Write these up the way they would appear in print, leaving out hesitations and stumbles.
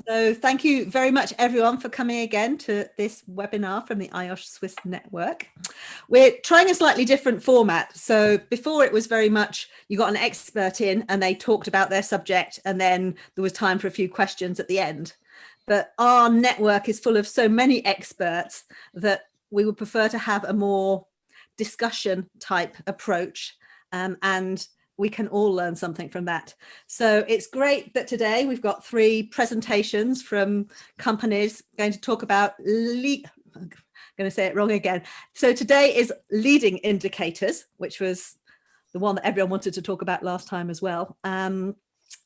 So thank you very much, everyone, for coming again to this webinar from the IOSH Swiss Network. We're trying a slightly different format. So before it was very much, you got an expert in and they talked about their subject and then there was time for a few questions at the end. But our network is full of so many experts that we would prefer to have a more discussion type approach, and we can all learn something from that. So it's great that today we've got 3 presentations from companies going to talk about I'm going to say it wrong again. So today is leading indicators, which was the one that everyone wanted to talk about last time as well.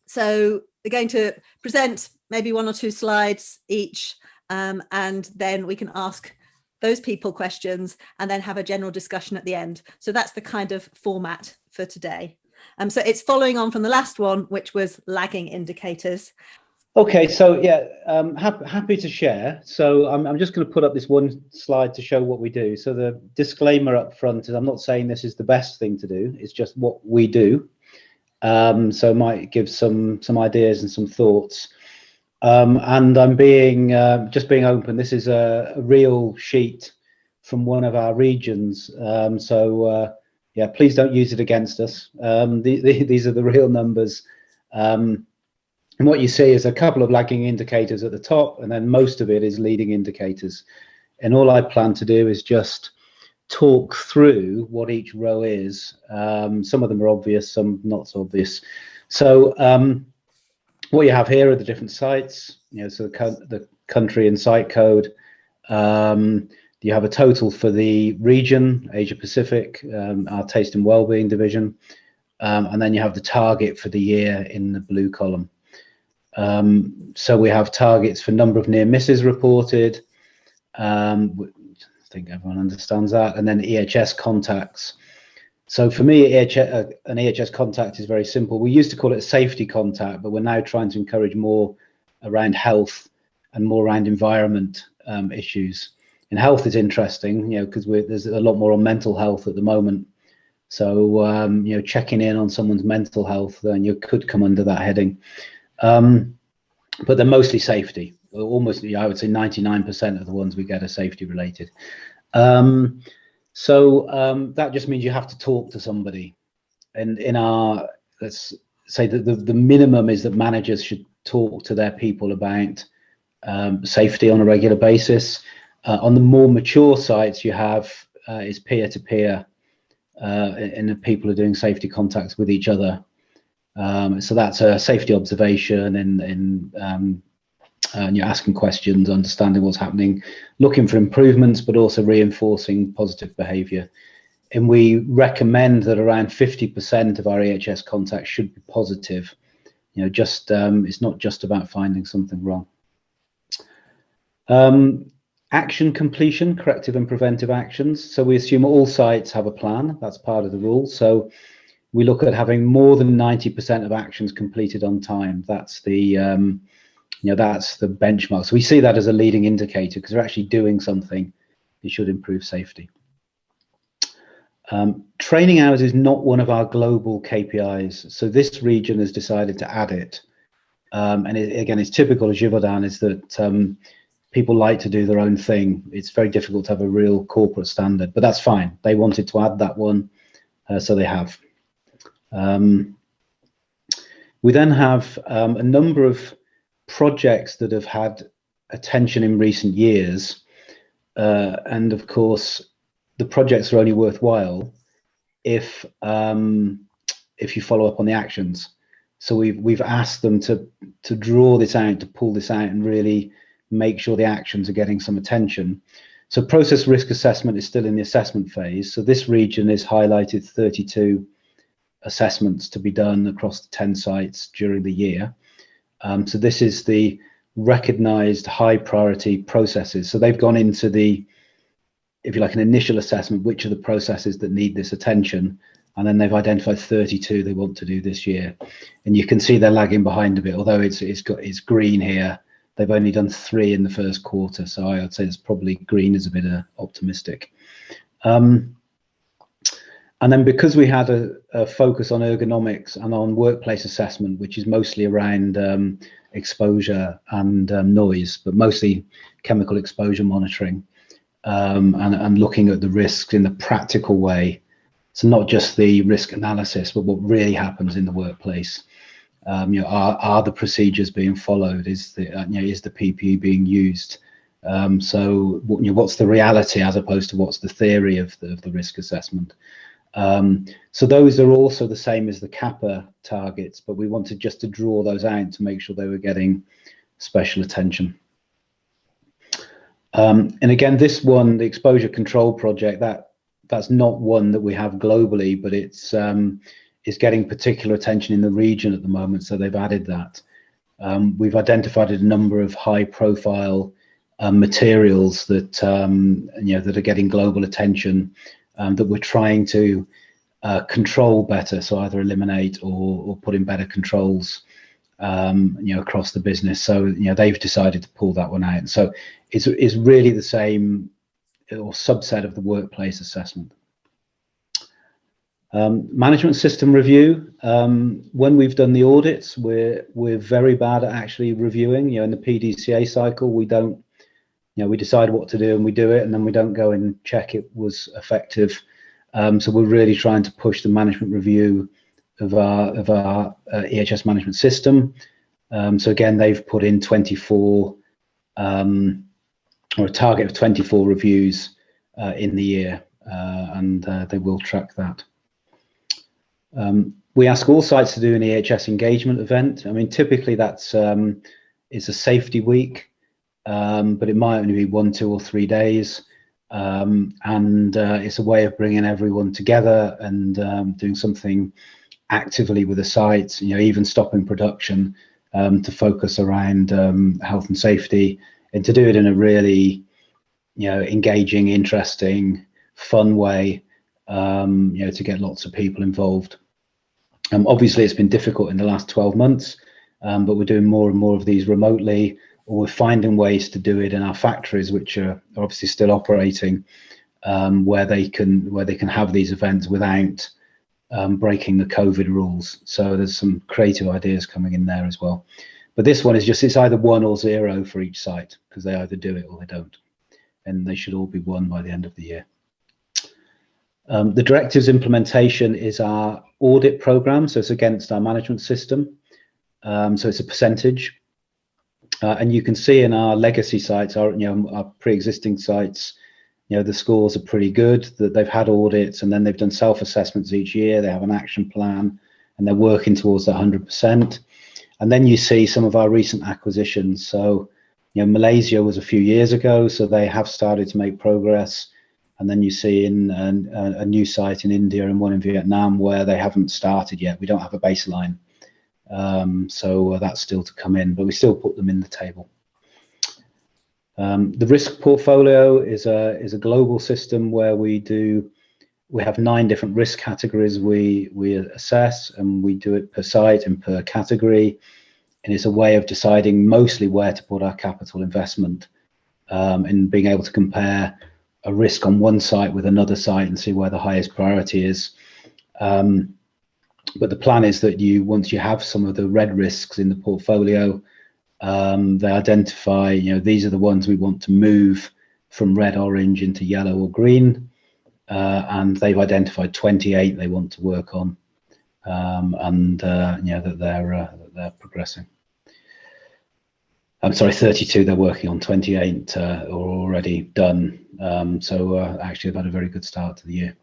So they're going to present maybe 1 or 2 slides each, and then we can ask those people questions and then have a general discussion at the end. So that's the kind of format for today. So it's following on from the last one, which was lagging indicators. Okay, so yeah, happy to share. So I'm just going to put up this one slide to show what we do. So the disclaimer up front is I'm not saying this is the best thing to do. It's just what we do. So it might give some ideas and some thoughts. And I'm just being open. This is a real sheet from one of our regions. Yeah, please don't use it against us. These are the real numbers. And what you see is a couple of lagging indicators at the top, and then most of it is leading indicators. And all I plan to do is just talk through what each row is. Some of them are obvious, some not so obvious. So what you have here are the different sites, so the country and site code. You have a total for the region, Asia Pacific, our taste and wellbeing division, and then you have the target for the year in the blue column. So we have targets for number of near misses reported. I think everyone understands that, and then EHS contacts. So for me, an EHS contact is very simple. We used to call it a safety contact, but we're now trying to encourage more around health and more around environment issues. And health is interesting, because there's a lot more on mental health at the moment. So, checking in on someone's mental health, then you could come under that heading. But they're mostly safety. Almost, I would say 99% of the ones we get are safety related. So that just means you have to talk to somebody. And let's say that the minimum is that managers should talk to their people about safety on a regular basis. On the more mature sites, you have is peer-to-peer, and the people are doing safety contacts with each other. So that's a safety observation and you're asking questions, understanding what's happening, looking for improvements, but also reinforcing positive behaviour. And we recommend that around 50% of our EHS contacts should be positive. It's not just about finding something wrong. Action completion, corrective and preventive actions. So we assume all sites have a plan. That's part of the rule. So we look at having more than 90% of actions completed on time. That's the that's the benchmark. So we see that as a leading indicator because they're actually doing something. It should improve safety. Training hours is not one of our global KPIs. So this region has decided to add it. And again, it's typical of Givaudan is that people like to do their own thing. It's very difficult to have a real corporate standard, but that's fine. They wanted to add that one, so they have. We then have a number of projects that have had attention in recent years, and of course, the projects are only worthwhile if you follow up on the actions. So we've asked them to draw this out, to pull this out, and really make sure the actions are getting some attention. So process risk assessment is still in the assessment phase. So this region is highlighted 32 assessments to be done across the 10 sites during the year. So this is the recognized high priority processes. So they've gone into the, if you like, an initial assessment, which are the processes that need this attention, and then they've identified 32 they want to do this year. And you can see they're lagging behind a bit, although it's green here. They've only done 3 in the first quarter, so I would say it's probably green is a bit optimistic. And then because we had a focus on ergonomics and on workplace assessment, which is mostly around exposure and noise, but mostly chemical exposure monitoring, and looking at the risks in the practical way. So not just the risk analysis, but what really happens in the workplace. Are the procedures being followed? Is the PPE being used? So what's the reality as opposed to what's the theory of the risk assessment? So those are also the same as the kappa targets, but we wanted just to draw those out to make sure they were getting special attention. And again, this one, the exposure control project, that's not one that we have globally, but it's getting particular attention in the region at the moment, so they've added that. We've identified a number of high-profile materials that that are getting global attention, that we're trying to control better, so either eliminate or put in better controls across the business. So they've decided to pull that one out. So it's really the same or subset of the workplace assessment. Management system review. When we've done the audits, we're very bad at actually reviewing. In the PDCA cycle, we don't. We decide what to do and we do it, and then we don't go and check it was effective. So we're really trying to push the management review of our EHS management system. So again, they've put in 24 or a target of 24 reviews in the year, and they will track that. We ask all sites to do an EHS engagement event. I mean, typically that's it's a safety week. But it might only be 1, 2, or 3 days, and it's a way of bringing everyone together and doing something actively with the sites. Even stopping production to focus around health and safety, and to do it in a really engaging, interesting, fun way. To get lots of people involved. Obviously, it's been difficult in the last 12 months, but we're doing more and more of these remotely. Or we're finding ways to do it in our factories, which are obviously still operating, where they can have these events without breaking the COVID rules. So there's some creative ideas coming in there as well. But this one is it's either 1 or 0 for each site, because they either do it or they don't, and they should all be 1 by the end of the year. The directives implementation is our audit program, so it's against our management system. So it's a percentage. And you can see in our legacy sites, our pre-existing sites, the scores are pretty good. That they've had audits, and then they've done self-assessments each year. They have an action plan, and they're working towards the 100%. And then you see some of our recent acquisitions. So, Malaysia was a few years ago, so they have started to make progress. And then you see in a new site in India and one in Vietnam where they haven't started yet. We don't have a baseline. So that's still to come in, but we still put them in the table. The risk portfolio is a global system where we have 9 different risk categories we assess, and we do it per site and per category. And it's a way of deciding mostly where to put our capital investment, and being able to compare a risk on one site with another site and see where the highest priority is. But the plan is that once you have some of the red risks in the portfolio, they identify, these are the ones we want to move from red, orange into yellow or green. And they've identified 28 they want to work on, that they're progressing. I'm sorry, 32 they're working on, 28 are already done. So actually they've had a very good start to the year.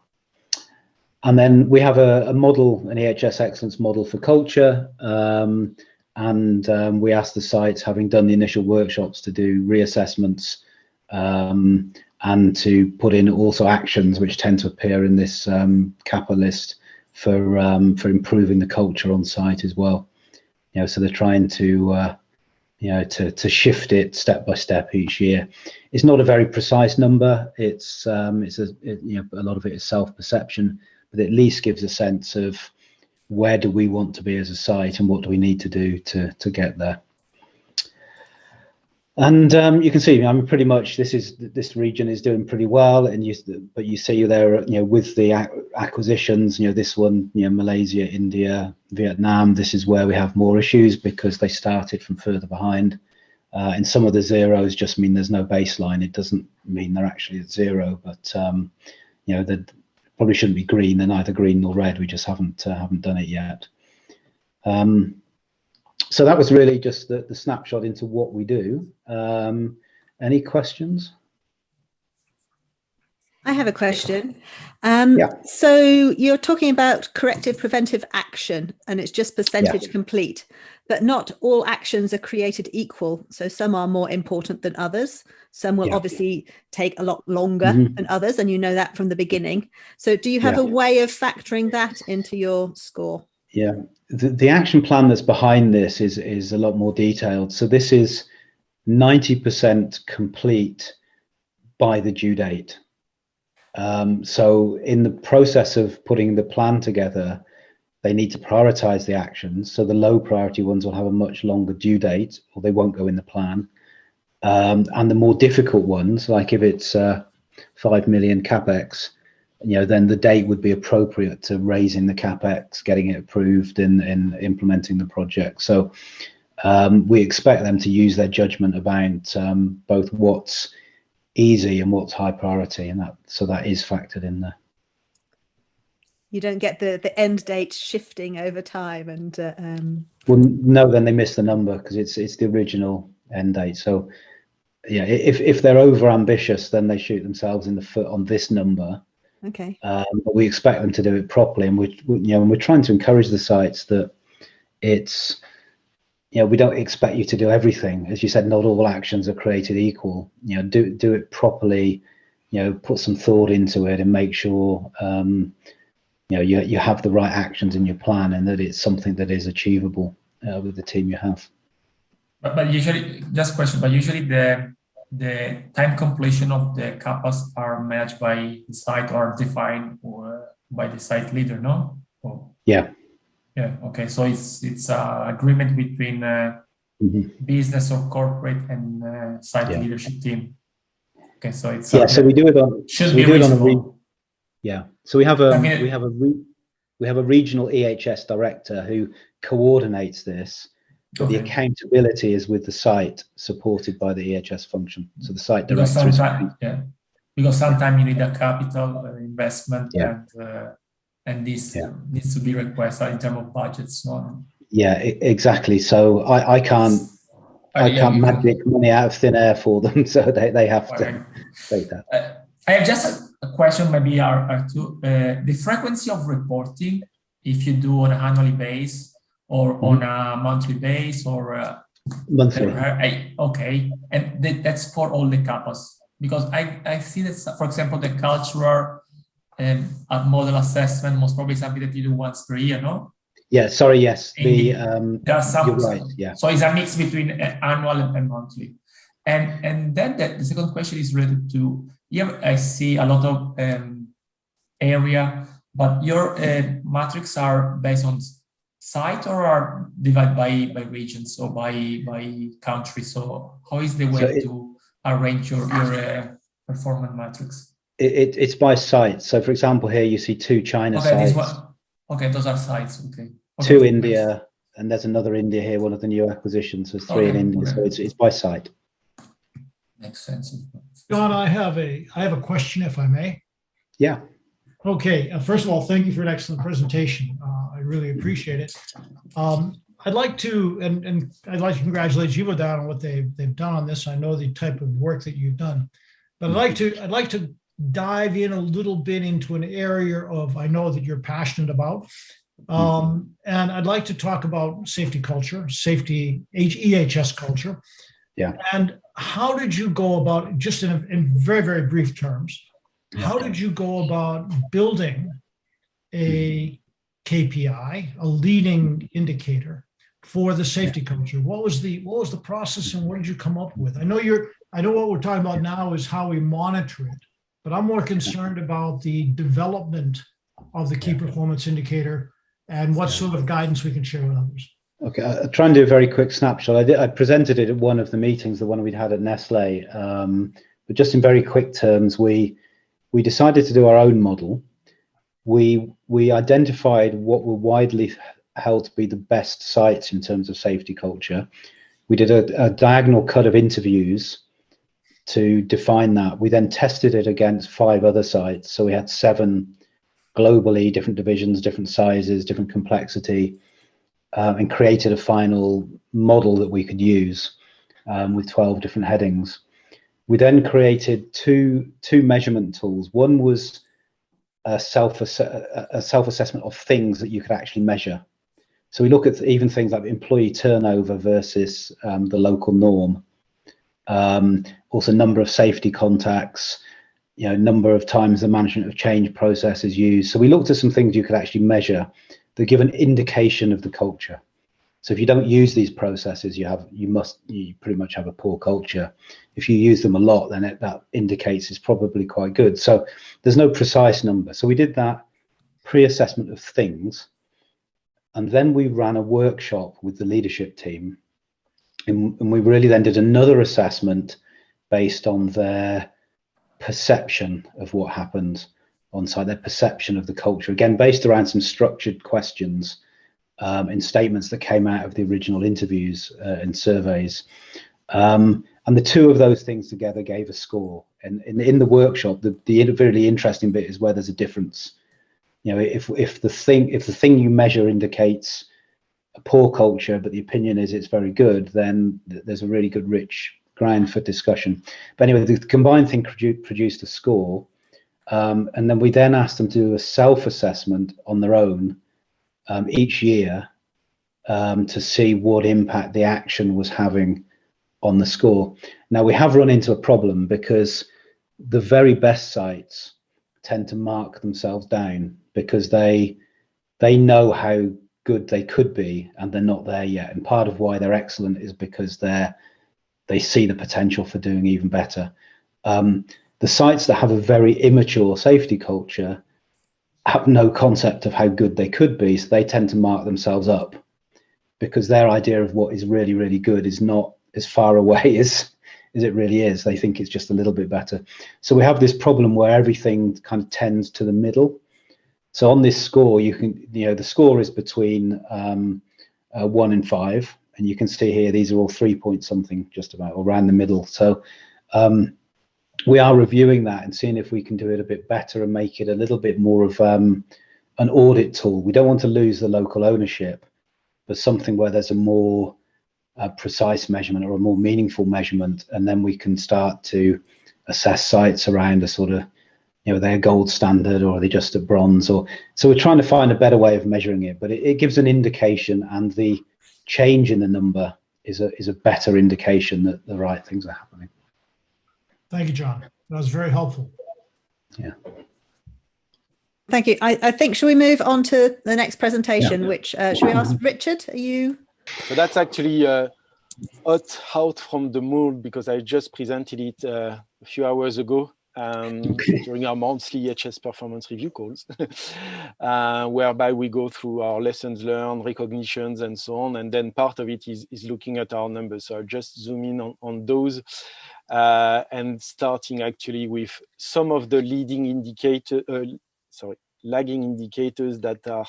And then we have a model, an EHS excellence model for culture, and we ask the sites, having done the initial workshops, to do reassessments, and to put in also actions which tend to appear in this kappa list for improving the culture on site as well. So they're trying to to shift it step by step each year. It's not a very precise number. It's a lot of it is self-perception, but at least gives a sense of where do we want to be as a site and what do we need to do to get there. And you can see, I mean, pretty much this region is doing pretty well, and but you see there, with the acquisitions, this one, Malaysia, India, Vietnam, this is where we have more issues because they started from further behind. And some of the zeros just mean there's no baseline. It doesn't mean they're actually at zero, but they probably shouldn't be green. They're neither green nor red. We just haven't done it yet. So that was really just the snapshot into what we do. Any questions? I have a question. Yeah. So you're talking about corrective preventive action, and it's just percentage complete, but not all actions are created equal. So some are more important than others. Some will obviously take a lot longer than others, and you know that from the beginning. So do you have a way of factoring that into your score? Yeah, the action plan that's behind this is a lot more detailed. So this is 90% complete by the due date. So in the process of putting the plan together, they need to prioritize the actions. So the low priority ones will have a much longer due date, or they won't go in the plan. And the more difficult ones, like if it's 5 million capex, then the date would be appropriate to raising the capex, getting it approved, and implementing the project. So we expect them to use their judgment about both what's easy and what's high priority, and that is factored in there. You don't get the end date shifting over time, and well, no, then they miss the number because it's the original end date. So yeah, if they're over ambitious, then they shoot themselves in the foot on this number. Okay. But we expect them to do it properly, and we're trying to encourage the sites that it's, we don't expect you to do everything. As you said, not all actions are created equal. Do it properly. Put some thought into it and make sure you have the right actions in your plan, and that it's something that is achievable with the team you have. But usually, just question. But usually the time completion of the CAPAs are managed by the site or defined or by the site leader, no? Oh. Yeah. Yeah. Okay. So it's agreement between business or corporate and site leadership team. Okay. So it's so we do it on. Should be reasonable. So we have a regional EHS director who coordinates this. But the accountability is with the site, supported by the EHS function. So the site director because sometimes you need a capital investment, and this needs to be requested in terms of budgets. No? Yeah, exactly. So I can't magic money out of thin air for them. So they have to take that. I have just a question, maybe R2. The frequency of reporting, if you do on an annually basis, or on a monthly base, or monthly. Okay, and that's for all the CAPAs, because I see that, for example, the cultural model assessment most probably something that you do once per year, no? Yeah. Sorry. Yes. There are some. You're right. Yeah. So it's a mix between annual and monthly, and then the second question is related to here. I see a lot of area, but your metrics are based on site or are divided by regions or by country? So how is the way to arrange your performance metrics? It's by site. So for example, here you see 2 China sites. Those are sites. Okay. 2 India, and there's another India here, one of the new acquisitions. So 3 in India. So it's by site. Makes sense. John, I have a question, if I may. Yeah. Okay. First of all, thank you for an excellent presentation. I really appreciate it. I'd like to congratulate Givaudan on what they've done on this. I know the type of work that you've done, but I'd like to dive in a little bit into an area I know that you're passionate about, and I'd like to talk about safety culture, safety EHS culture. Yeah. And how did you go about, just in very, very brief terms, how did you go about building a KPI, a leading indicator for the safety culture? What was the process, and what did you come up with? I know what we're talking about now is how we monitor it, but I'm more concerned about the development of the key performance indicator and what sort of guidance we can share with others. Okay, I'll try and do a very quick snapshot. I presented it at one of the meetings, the one we'd had at Nestle. But just in very quick terms, we decided to do our own model. We identified what were widely held to be the best sites in terms of safety culture. We did a diagonal cut of interviews to define that. We then tested it against 5 other sites. So we had 7 globally, different divisions, different sizes, different complexity, and created a final model that we could use with 12 different headings. We then created two measurement tools. One was a self-assessment of things that you could actually measure. So we look at even things like employee turnover versus the local norm. Also number of safety contacts, number of times the management of change process is used. So we looked at some things you could actually measure that give an indication of the culture. So if you don't use these processes, you pretty much have a poor culture. If you use them a lot, then that indicates it's probably quite good. So there's no precise number. So we did that pre-assessment of things, and then we ran a workshop with the leadership team, and we really then did another assessment based on their perception of what happened on site, their perception of the culture, again based around some structured questions in statements that came out of the original interviews and surveys, and the 2 of those things together gave a score. And in the workshop, the really interesting bit is where there's a difference. If the thing you measure indicates a poor culture, but the opinion is it's very good, then there's a really good rich ground for discussion. But anyway, the combined thing produced a score. And then we then asked them to do a self-assessment on their own each year to see what impact the action was having on the score. Now, we have run into a problem because the very best sites tend to mark themselves down because they know how good they could be and they're not there yet. And part of why they're excellent is because they see the potential for doing even better. The sites that have a very immature safety culture have no concept of how good they could be, so they tend to mark themselves up because their idea of what is really, really good is not as far away as it really is. They think it's just a little bit better. So we have this problem where everything kind of tends to the middle. So on this score, the score is between 1 and 5, and you can see here these are all 3 point something, just about, or around the middle. So we are reviewing that and seeing if we can do it a bit better and make it a little bit more of an audit tool. We don't want to lose the local ownership, but something where there's a more precise measurement or a more meaningful measurement, and then we can start to assess sites around a sort of, they're gold standard or are they just at bronze, so we're trying to find a better way of measuring it, but it gives an indication, and the change in the number is a better indication that the right things are happening. Thank you, John. That was very helpful. Yeah. Thank you. I think, shall we move on to the next presentation, which, should we ask Richard, are you? So that's actually hot out from the mold because I just presented it a few hours ago during our monthly HS performance review calls, whereby we go through our lessons learned, recognitions, and so on. And then part of it is looking at our numbers. So I'll just zoom in on those. And starting actually with some of the lagging indicators that are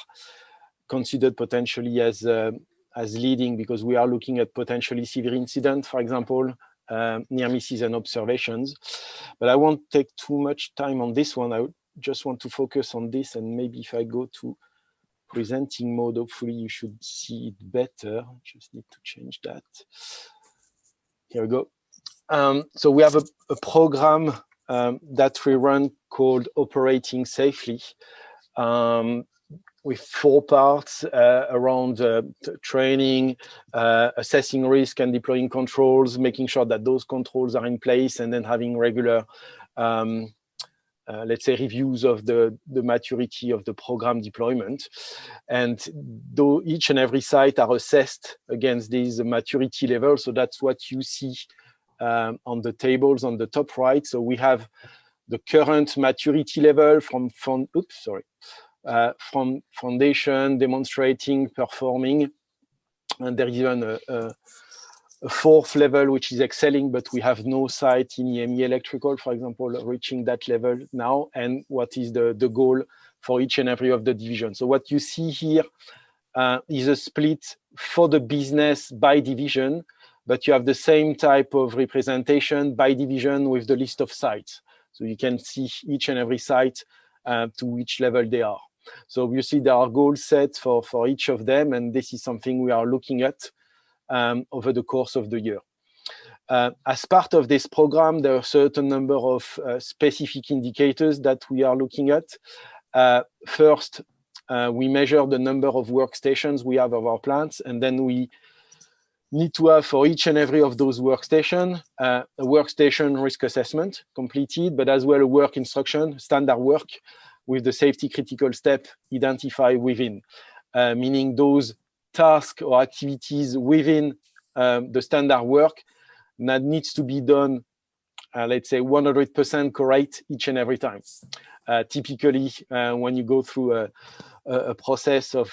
considered potentially as leading, because we are looking at potentially severe incident, for example, near misses and observations. But I won't take too much time on this one. I just want to focus on this, and maybe if I go to presenting mode, hopefully you should see it better. Just need to change that. Here we go. So we have a program that we run called Operating Safely, with 4 parts around training, assessing risk and deploying controls, making sure that those controls are in place, and then having regular, let's say, reviews of the maturity of the program deployment. And though each and every site are assessed against these maturity levels, so that's what you see on the tables on the top right. So we have the current maturity level from foundation, demonstrating, performing, And there is even a fourth level, which is excelling, but we have no site in EMEA electrical, for example, reaching that level now, and what is the goal for each and every of the division. So what you see here is a split for the business by division, but you have the same type of representation by division with the list of sites. So you can see each and every site to which level they are. So obviously there are goals set for each of them, and this is something we are looking at over the course of the year. As part of this program, there are a certain number of specific indicators that we are looking at. First, we measure the number of workstations we have of our plants, and then we need to have for each and every of those workstations a workstation risk assessment completed, but as well a work instruction, standard work, with the safety critical step identified within, meaning those tasks or activities within the standard work that needs to be done, let's say 100% correct each and every time. Typically, when you go through a process of,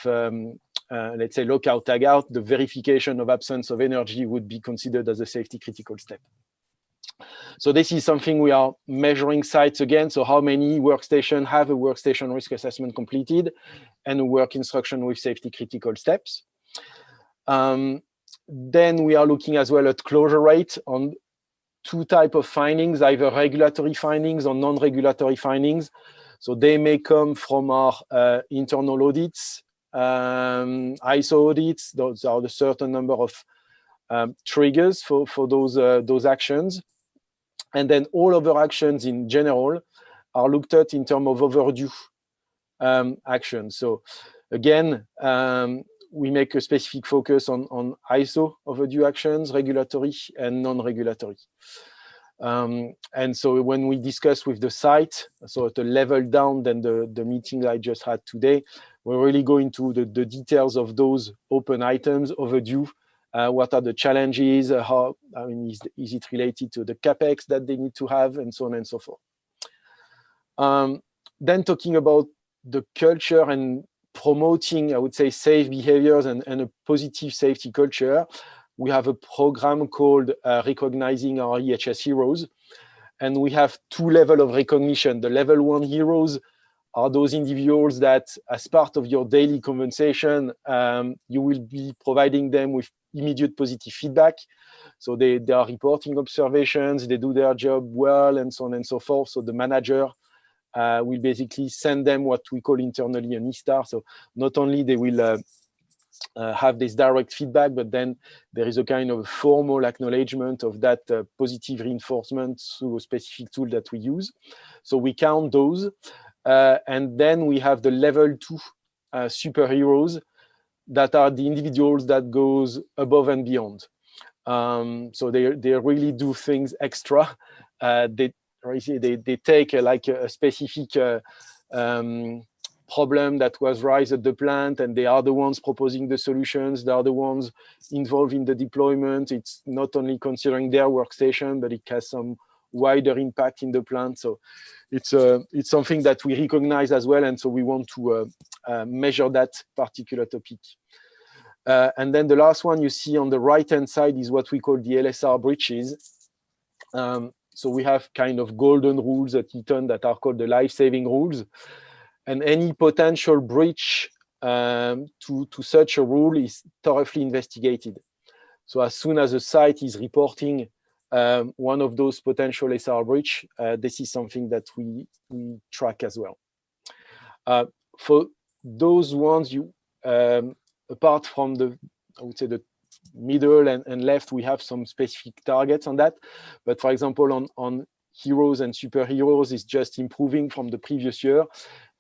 let's say, lockout, tag out, the verification of absence of energy would be considered as a safety critical step. So this is something we are measuring sites again. So how many workstations have a workstation risk assessment completed and a work instruction with safety critical steps. Then we are looking as well at closure rate on two types of findings, either regulatory findings or non-regulatory findings. So they may come from our internal audits, ISO audits. Those are the certain number of triggers for those actions. And then all other actions in general are looked at in terms of overdue actions. So again, we make a specific focus on ISO overdue actions, regulatory and non-regulatory. And so when we discuss with the site, so at a level down than the meeting I just had today, we're really going to the details of those open items, overdue. What are the challenges? How, I mean, is it related to the capex that they need to have, and so on and so forth. Then talking about the culture and promoting, I would say, safe behaviors and a positive safety culture, we have a program called Recognizing Our EHS Heroes. And we have two levels of recognition. The level 1 heroes are those individuals that, as part of your daily conversation, you will be providing them with immediate positive feedback. So they are reporting observations, they do their job well, and so on and so forth. So the manager will basically send them what we call internally an E-star. So not only they will have this direct feedback, but then there is a kind of formal acknowledgement of that positive reinforcement through a specific tool that we use. So we count those. And then we have the level 2 superheroes that are the individuals that goes above and beyond. So they really do things extra. They take like a specific problem that was raised at the plant, and they are the ones proposing the solutions. They are the ones involved in the deployment. It's not only considering their workstation, but it has some wider impact in the plant. So it's something that we recognize as well, and so we want to measure that particular topic. And then the last one you see on the right-hand side is what we call the LSR breaches. So we have kind of golden rules at Eaton that are called the life-saving rules. And any potential breach to such a rule is thoroughly investigated. So as soon as a site is reporting one of those potential SR breach, this is something that we track as well. For those ones, apart from I would say the middle and left, we have some specific targets on that. But for example, on heroes and superheroes, is just improving from the previous year.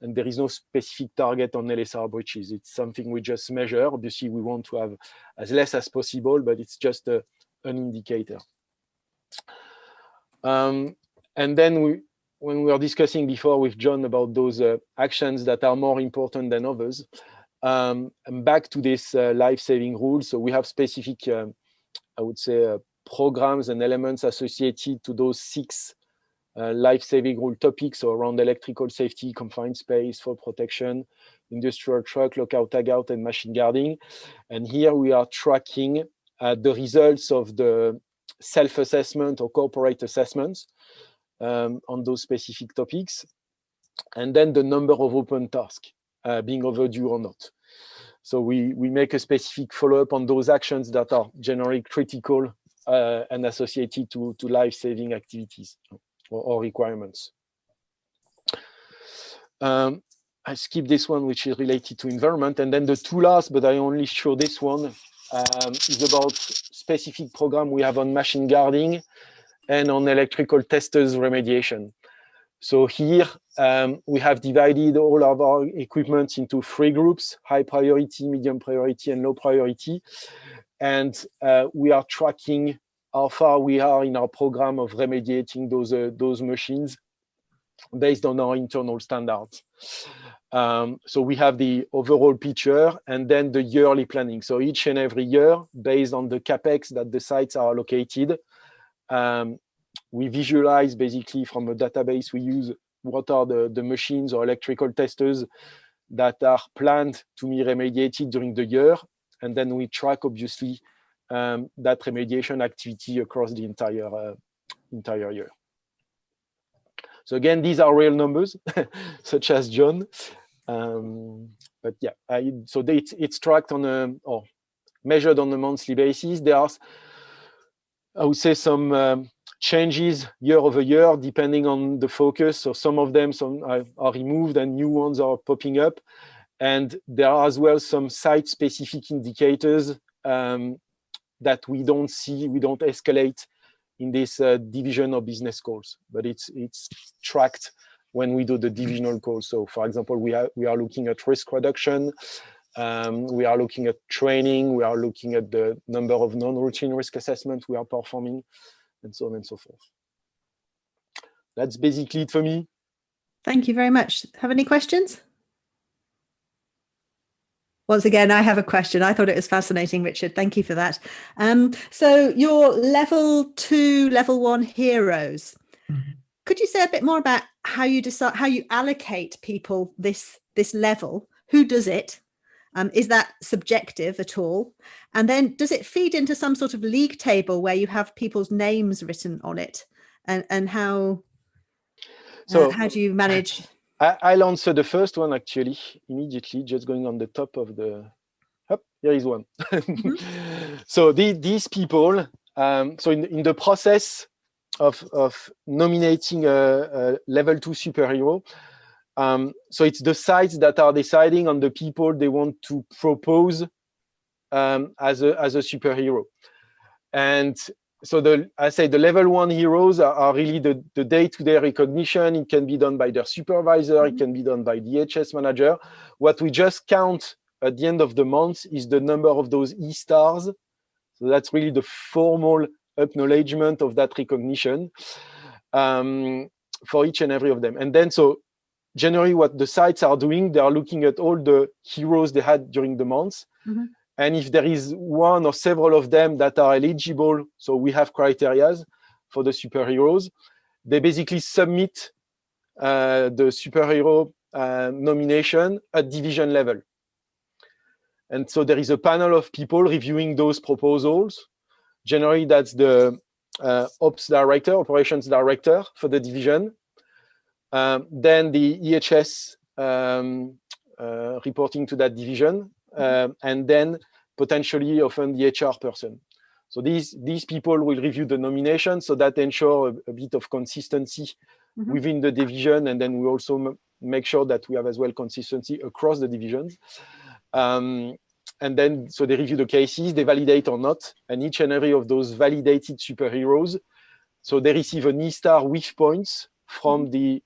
And there is no specific target on LSR breaches. It's something we just measure. Obviously, we want to have as less as possible, but it's just an indicator. And then when we were discussing before with John about those actions that are more important than others, and back to this life-saving rules. So we have specific, I would say, programs and elements associated to those 6 life-saving rule topics, so around electrical safety, confined space, fall protection, industrial truck, lockout, tagout, and machine guarding. And here we are tracking the results of the self-assessment or corporate assessments on those specific topics, and then the number of open tasks being overdue or not. So we make a specific follow-up on those actions that are generally critical and associated to life-saving activities or requirements. I skip this one, which is related to environment, and then the two last, but I only show this one, is about specific program we have on machine guarding and on electrical testers remediation. So here we have divided all of our equipment into 3 groups: high priority, medium priority, and low priority. And we are tracking how far we are in our program of remediating those machines based on our internal standards. So we have the overall picture and then the yearly planning. So each and every year, based on the CapEx that the sites are allocated, we visualize basically from a database we use what are the machines or electrical testers that are planned to be remediated during the year. And then we track, obviously, that remediation activity across the entire year. So again, these are real numbers, such as John. But yeah, so it's tracked on or measured on a monthly basis. There are, I would say, some changes year over year, depending on the focus. So some of them are removed and new ones are popping up. And there are as well some site-specific indicators that we don't see, we don't escalate in this division or business calls, but it's tracked when we do the divisional calls. So for example, we are looking at risk reduction, we are looking at training, we are looking at the number of non-routine risk assessments we are performing, and so on and so forth. That's basically it for me. Thank you very much. Have any questions? Once again, I have a question. I thought it was fascinating, Richard. Thank you for that. So your level 2, level 1 heroes, could you say a bit more about how you decide, how you allocate people this level? Who does it? Is that subjective at all? And then does it feed into some sort of league table where you have people's names written on it? And how do you manage? I'll answer the first one actually immediately, just going on the top of the, here is one. So these people, so in the process of nominating a level 2 superhero, so it's the sites that are deciding on the people they want to propose as a superhero. And so I say the level 1 heroes are really the day-to-day recognition. It can be done by their supervisor, it can be done by the EHS manager. What we just count at the end of the month is the number of those E-stars. So that's really the formal acknowledgement of that recognition for each and every of them. And then so generally what the sites are doing, they are looking at all the heroes they had during the month. And if there is one or several of them that are eligible, so we have criteria for the superheroes, they basically submit the superhero nomination at division level. And so there is a panel of people reviewing those proposals. Generally, that's the ops director, operations director for the division. Then the EHS reporting to that division. And then potentially often the HR person. So these people will review the nomination, so that ensure a bit of consistency within the division, and then we also make sure that we have as well consistency across the divisions. And then so they review the cases, they validate or not, and each and every of those validated superheroes, so they receive an E-star with points from the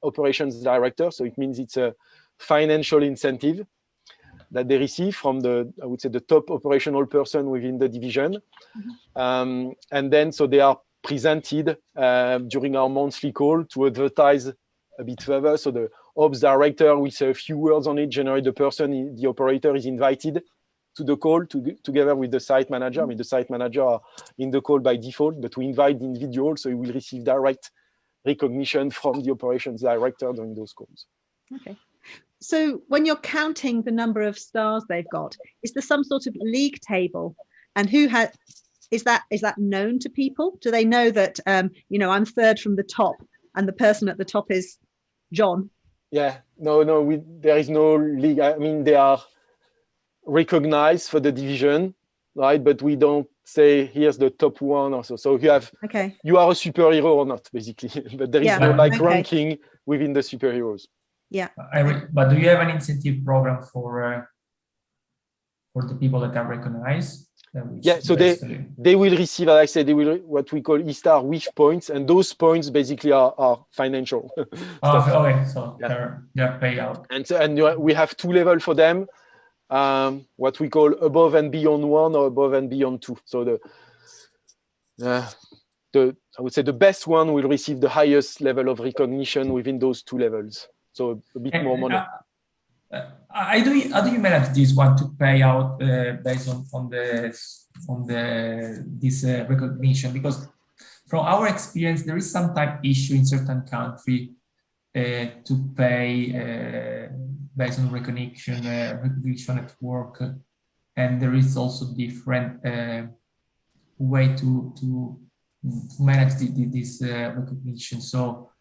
operations director. So it means it's a financial incentive that they receive from I would say, the top operational person within the division. And then, so they are presented during our monthly call to advertise a bit further. So the ops director will say a few words on it. Generally, the operator is invited to the call together with the site manager. I mean, the site manager are in the call by default, but we invite the individual, so he will receive direct recognition from the operations director during those calls. Okay. so when you're counting the number of stars they've got, is there some sort of league table, and who has? Is that known to people? Do they know that I'm third from the top, and the person at the top is John? Yeah, no, there is no league. I mean, they are recognized for the division, right? But we don't say here's the top one or so. So you have, you are a superhero or not, basically. But there is no ranking within the superheroes. Yeah. But do you have an incentive program for the people that are recognized? Yeah, so they will receive, as I said, they will what we call E-star wish points, and those points basically are financial. Okay, so they're payout. And we have 2 levels for them, what we call above and beyond 1 or above and beyond 2. So I would say the best one will receive the highest level of recognition within those 2 levels. So a bit more money. How do you manage this one to pay out based on this recognition? Because from our experience, there is sometimes issue in certain country to pay based on recognition at work, and there is also different way to manage this recognition. So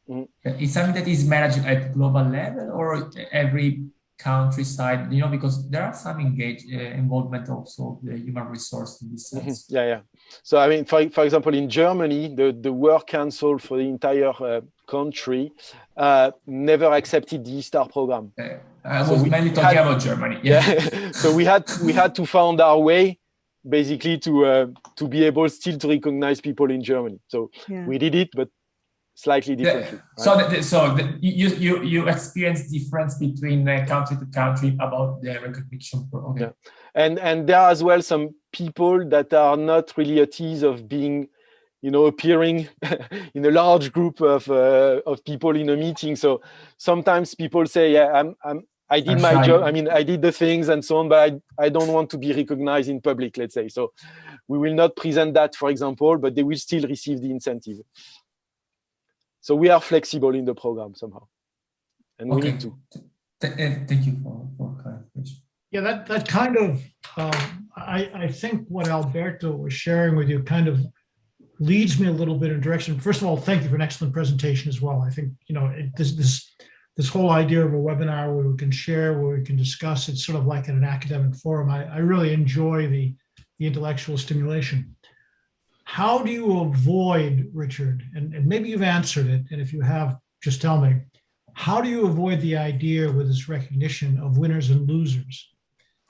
it's something that is managed at global level or every countryside, because there are some involvement also the human resource in this sense. Yeah. So I mean, for example, in Germany, the Work Council for the entire country never accepted the E-star program. I was mainly talking about Germany. Yeah. So we had to find our way, basically, to be able still to recognize people in Germany. So we did it, but slightly differently. You experience difference between country to country about the recognition program. Yeah. And there are as well some people that are not really at ease of being, appearing in a large group of people in a meeting. So sometimes people say, "Yeah, I did my job. I mean, I did the things and so on, but I don't want to be recognized in public." Let's say so. We will not present that, for example, but they will still receive the incentive. So we are flexible in the program somehow, and we need to. Thank you for clarification. Yeah, that kind of, I think what Alberto was sharing with you kind of leads me a little bit in direction. First of all, thank you for an excellent presentation as well. I think, this whole idea of a webinar where we can share, where we can discuss, it's sort of like in an academic forum. I really enjoy the intellectual stimulation. How do you avoid, Richard, and maybe you've answered it, and if you have, just tell me, how do you avoid the idea with this recognition of winners and losers?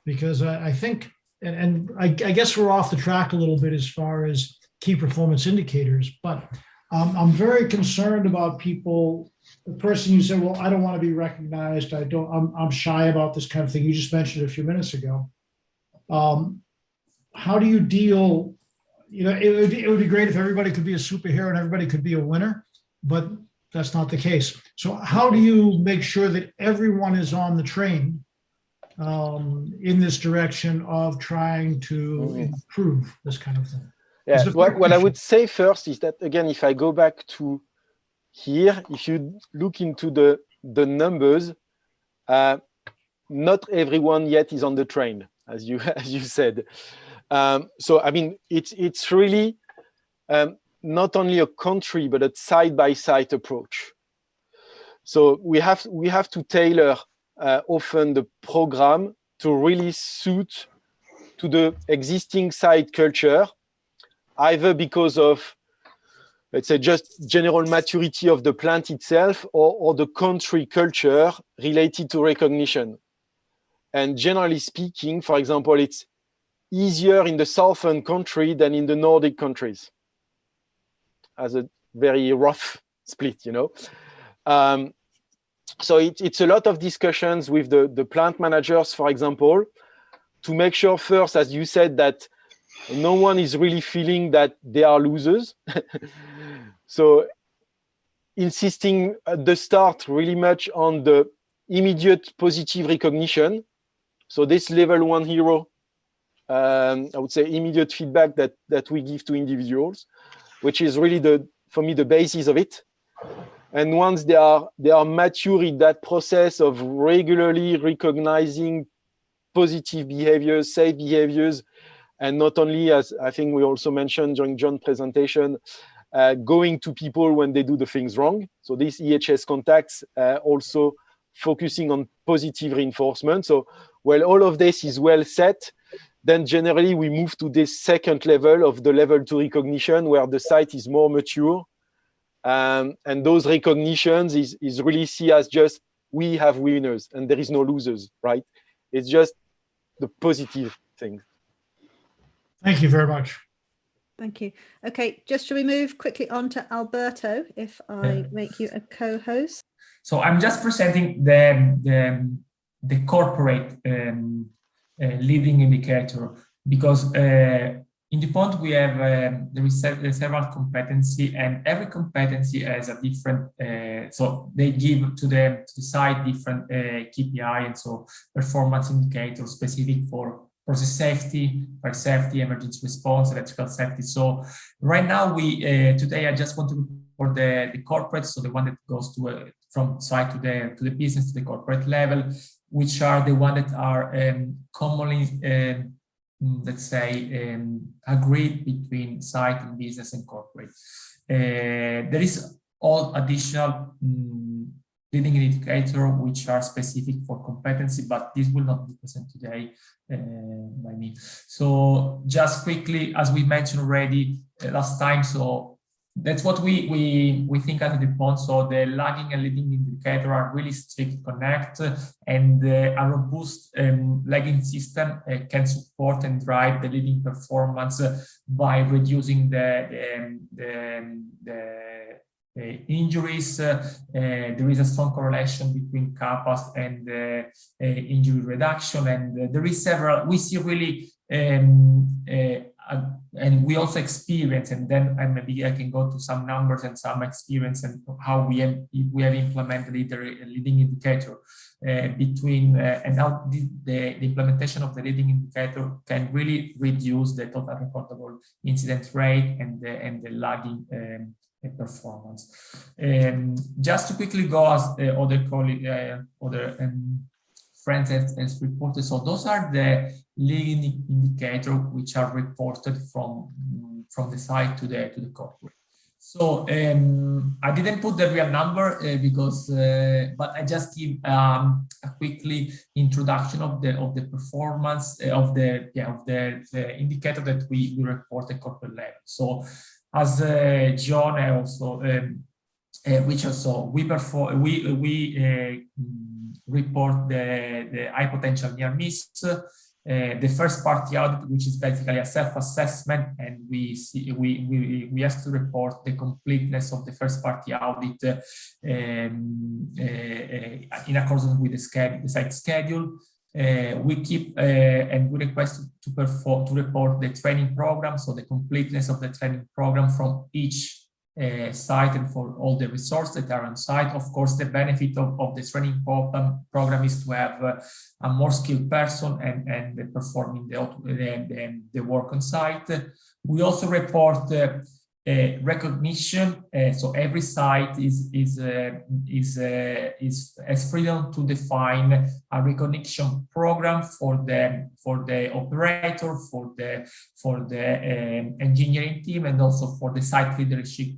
Because I think, and I guess we're off the track a little bit as far as key performance indicators, but I'm very concerned about people, the person you said, well, I don't want to be recognized, I'm shy about this kind of thing. You just mentioned it a few minutes ago. How do you deal? It would be great if everybody could be a superhero and everybody could be a winner, but that's not the case. So how do you make sure that everyone is on the train in this direction of trying to improve this kind of thing? Yeah, what I would say first is that, again, if I go back to here, if you look into the numbers, not everyone yet is on the train, as you said. So I mean, it's really not only a country, but a side-by-side approach. So we have to tailor often the program to really suit to the existing site culture, either because of, let's say, just general maturity of the plant itself, or the country culture related to recognition. And generally speaking, for example, it's easier in the southern country than in the Nordic countries, as a very rough split, So it's a lot of discussions with the plant managers, for example, to make sure first, as you said, that no one is really feeling that they are losers. So insisting at the start really much on the immediate positive recognition. So this level 1 hero, I would say immediate feedback that we give to individuals, which is really for me the basis of it. And once they are mature in that process of regularly recognizing positive behaviors, safe behaviors, and not only, as I think we also mentioned during John's presentation, going to people when they do the things wrong. So these EHS contacts also focusing on positive reinforcement. So when all of this is well set, then generally we move to this second level of the level 2 recognition, where the site is more mature. And those recognitions is really see as just, we have winners and there is no losers, right? It's just the positive thing. Thank you very much. Thank you. Okay, just shall we move quickly on to Alberto, if I make you a co-host? So I'm just presenting the corporate leading indicator, because in DuPont we have there is several competency, and every competency has a different. So they give to the site different KPI, and so performance indicators specific for process safety, fire safety, emergency response, electrical safety. So right now we today I just want to report the corporate, so the one that goes to from site to the business to the corporate level, which are the one that are commonly let's say agreed between site and business and corporate. There is all additional leading indicator which are specific for competency, but this will not be presented today by me. So just quickly, as we mentioned already last time, so that's what we think at DuPont. So the lagging and leading indicator are really strict connect, and a robust lagging system can support and drive the leading performance by reducing the injuries. There is a strong correlation between CAPAs and injury reduction, and there is several. We see really, and we also experience, and then maybe I can go to some numbers and some experience and how we have implemented the leading indicator between and how the implementation of the leading indicator can really reduce the total reportable incident rate and the lagging performance. Just to quickly go as other colleagues, friends has reported. So those are the leading indicator which are reported from the site to the corporate. So I didn't put the real number because, but I just give a quickly introduction of the performance of the indicator that we report at corporate level. So as John also, which also we report the high potential near miss, the first party audit, which is basically a self-assessment, and we have to report the completeness of the first party audit in accordance with the site schedule. We keep and we request to report the training program, so the completeness of the training program from each site and for all the resources that are on site. Of course, the benefit of the training program is to have a more skilled person and performing the work on site. We also report recognition, so every site has freedom to define a recognition program for the operator, for the engineering team, and also for the site leadership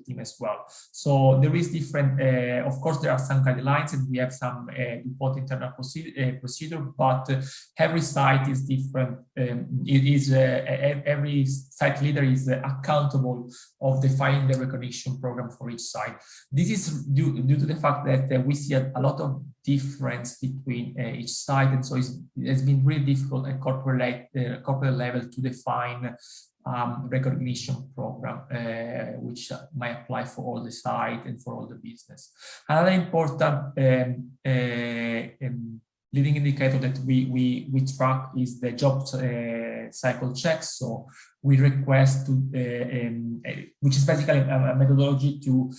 team as well. So there is different. Of course, there are some guidelines, and we have some DuPont internal procedure, but every site is different. Every site leader is accountable of defining the recognition program for each site. This is due to the fact that we see a lot of difference between each site, and so it's been really difficult at corporate level to define recognition program which might apply for all the site and for all the business. Another important leading indicator that we track is the job cycle checks. So we request to, which is basically a methodology to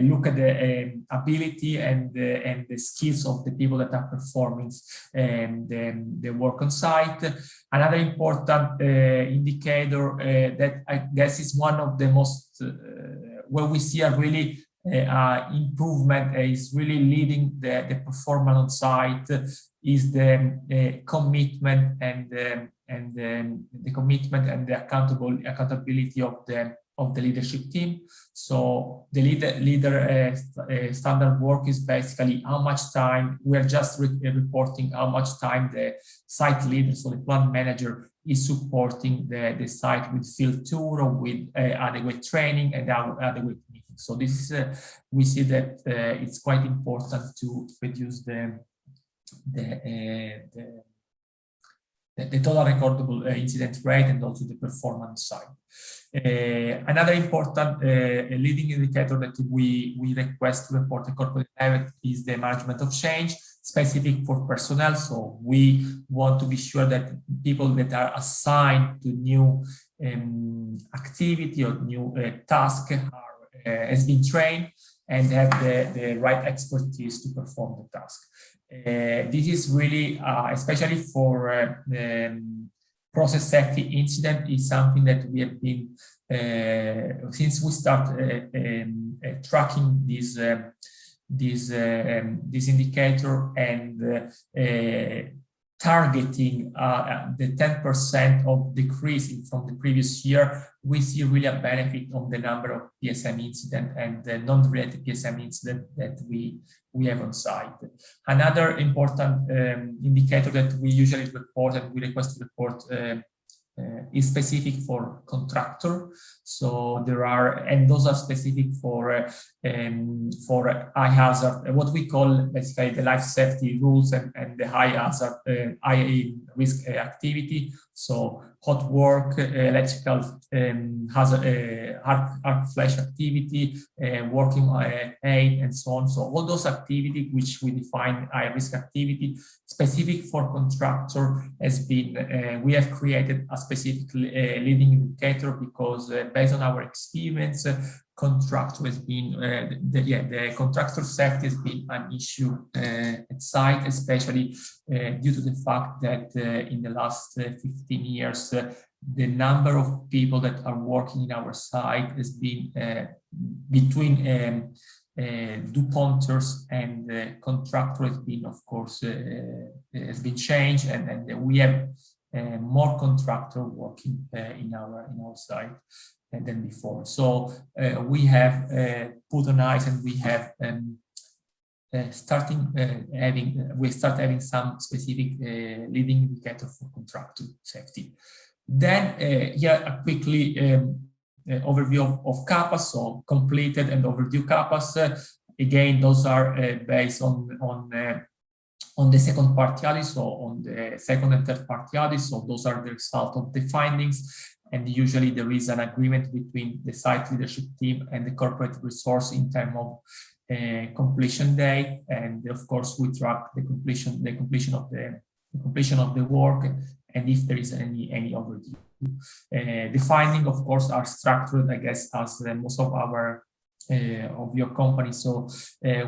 look at the ability and the skills of the people that are performing the work on site. Another important indicator that I guess is one of the most where we see a really improvement is really leading the performance on site is the commitment and the commitment and the accountability of the leadership team. So the standard work is basically how much time we are just reporting how much time the site leader, so the plant manager, is supporting the site with field tour or with adequate training and adequate meetings. So this is we see that it's quite important to reduce the total recordable incident rate and also the performance side. Another important leading indicator that we request to report the corporate level is the management of change, specific for personnel. So we want to be sure that people that are assigned to new activity or new task has been trained and have the right expertise to perform the task. This is really, especially for process safety incident, is something that we have been, since we start tracking this indicator and targeting the 10% of decrease from the previous year, we see really a benefit on the number of PSM incident and the non-related PSM incident that we have on site. Another important indicator that we usually report and we request to report is specific for contractor. So there are, and those are specific for high hazard, what we call basically the life safety rules and the high hazard, high risk activity. So hot work, electrical hazard, arc flash activity, working at height, and so on. So all those activities which we define high risk activity, specific for contractor, has been, we have created a specific leading indicator because based on our experience, contractor has been, the contractor safety has been an issue at site, especially due to the fact that in the last 15 years, the number of people that are working in our site has been between DuPonters and contractor has been, of course, has been changed, and we have more contractor working in our site than before. So we have put on ice, and we have start having some specific leading indicator for contractor safety. Then here a quickly overview of CAPAs, so completed and overdue CAPAs. Again, those are based on the second partiality, so on the second and third partiality. So those are the result of the findings. And usually there is an agreement between the site leadership team and the corporate resource in terms of completion date. And of course, we track the completion of the work, and if there is any overdue. The findings, of course, are structured, I guess, as most of our of your company. So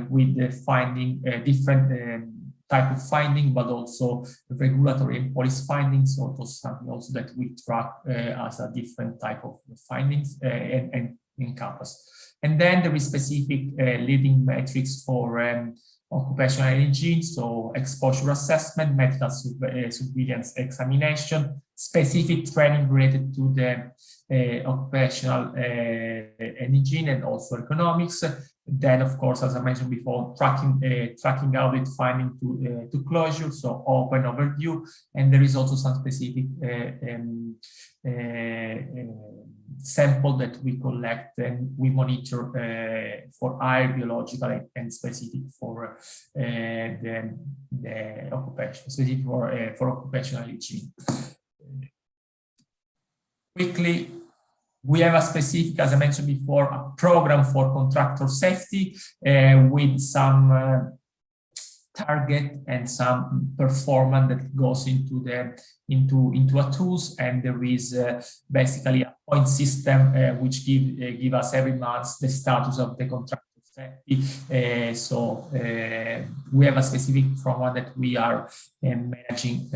with the finding different type of finding, but also regulatory and policy findings. So those are something also that we track as a different type of findings and encompass. And then there is specific leading metrics for occupational hygiene, so exposure assessment, medical surveillance examination, specific training related to the occupational hygiene and also economics. Then, of course, as I mentioned before, tracking audit finding to closure, so open, overdue, and there is also some specific sample that we collect and we monitor for air, biological, and specific for the occupation, specific for occupational hygiene. Quickly, we have a specific, as I mentioned before, a program for contractor safety with some target and some performance that goes into a tools, and there is basically a point system which give us every month the status of the contractor safety. So we have a specific program that we are managing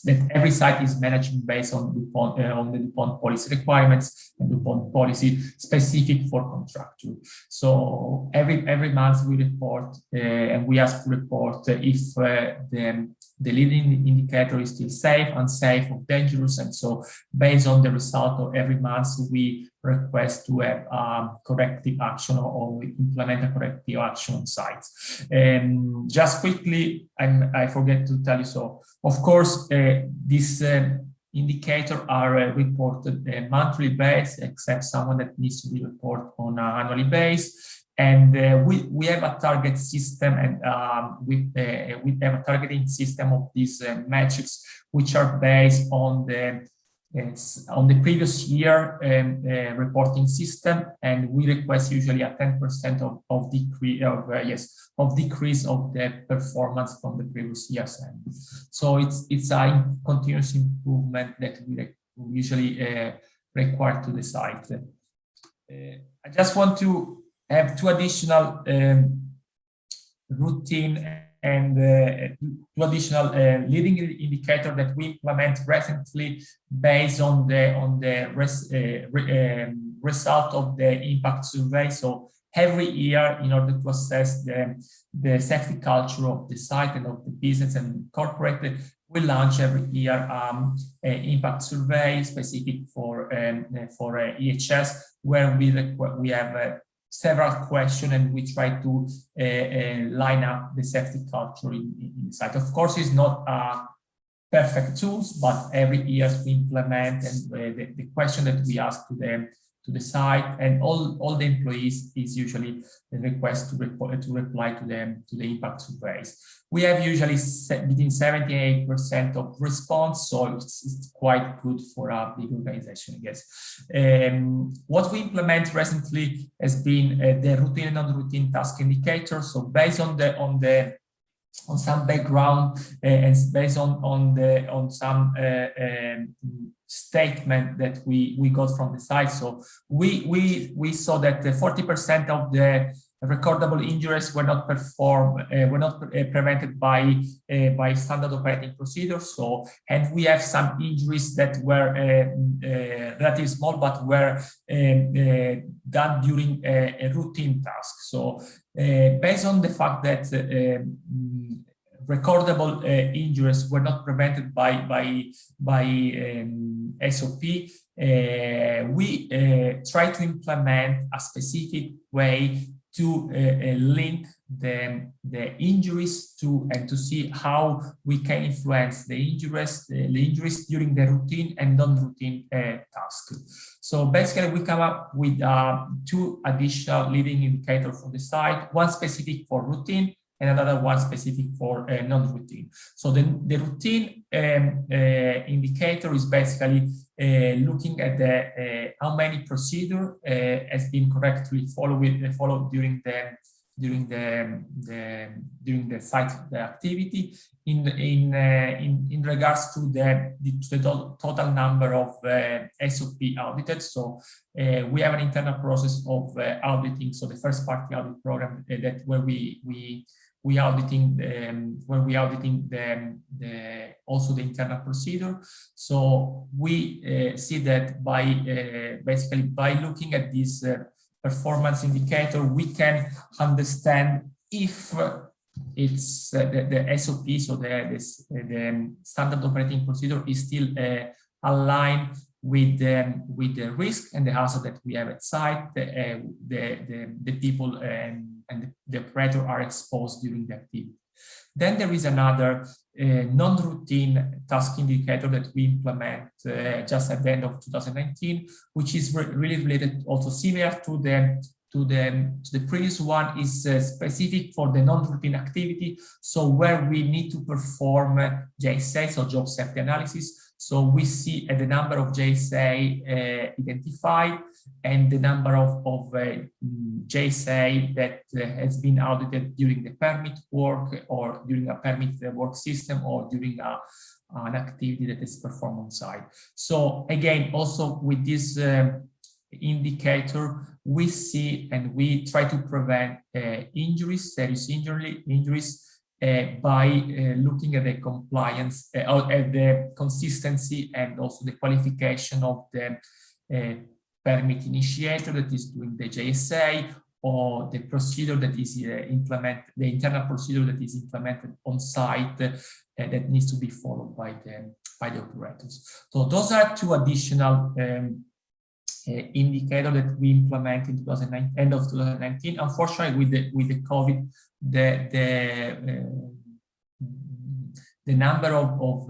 that every site is managed based on DuPont, on the DuPont policy requirements and DuPont policy specific for contractor. So every month we report and we ask to report if the leading indicator is still safe, unsafe, or dangerous. And so based on the result of every month, we request to have corrective action or we implement a corrective action on sites. Just quickly, I forget to tell you, so of course, these indicators are reported monthly based, except someone that needs to be reported on an annually based. And we have a target system, and we have a targeting system of these metrics, which are based on the previous year reporting system, and we request usually a 10% of decrease of the performance from the previous year's end. So it's a continuous improvement that we usually require to the site. I just want to have two additional routine and two additional leading indicator that we implement recently based on the result of the impact survey. So every year, in order to assess the safety culture of the site and of the business and corporate, we launch every year an impact survey specific for EHS, where we have several questions and we try to line up the safety culture in the site. Of course, it's not perfect tools, but every year we implement, and the question that we ask to the site and all the employees is usually the request to reply to the impact surveys. We have usually between 78% of response, so it's quite good for a big organization, I guess. What we implement recently has been the routine and non-routine task indicator. So based on some background and based on some statement that we got from the site. So we saw that 40% of the recordable injuries were not prevented by standard operating procedures. So, and we have some injuries that were relatively small, but were done during a routine task. So, based on the fact that recordable injuries were not prevented by SOP, we try to implement a specific way to link the injuries and to see how we can influence the injuries during the routine and non-routine tasks. So basically, we come up with two additional leading indicators for the site, one specific for routine and another one specific for non-routine. So the routine indicator is basically looking at how many procedure has been correctly followed during the site activity in regards to the total number of SOP audited. So we have an internal process of auditing. So the first party audit program that where we auditing also the internal procedure. So we see that basically by looking at this performance indicator, we can understand if it's the SOP, so the standard operating procedure is still aligned with the risk and the hazard that we have at site, the people and the operator are exposed during the activity. Then there is another non-routine task indicator that we implement just at the end of 2019, which is really related, also similar to the previous one, is specific for the non-routine activity. So where we need to perform JSA, so job safety analysis. So we see the number of JSA identified and the number of JSA that has been audited during the permit work or during a permit work system or during an activity that is performed on site. So again, also with this indicator, we see and we try to prevent injuries, serious injuries by looking at the compliance, or at the consistency and also the qualification of the permit initiator that is doing the JSA, or the procedure that is the internal procedure that is implemented on site that needs to be followed by the operators. So those are two additional indicators that we implemented in 2019, end of 2019. Unfortunately, with the COVID, the number of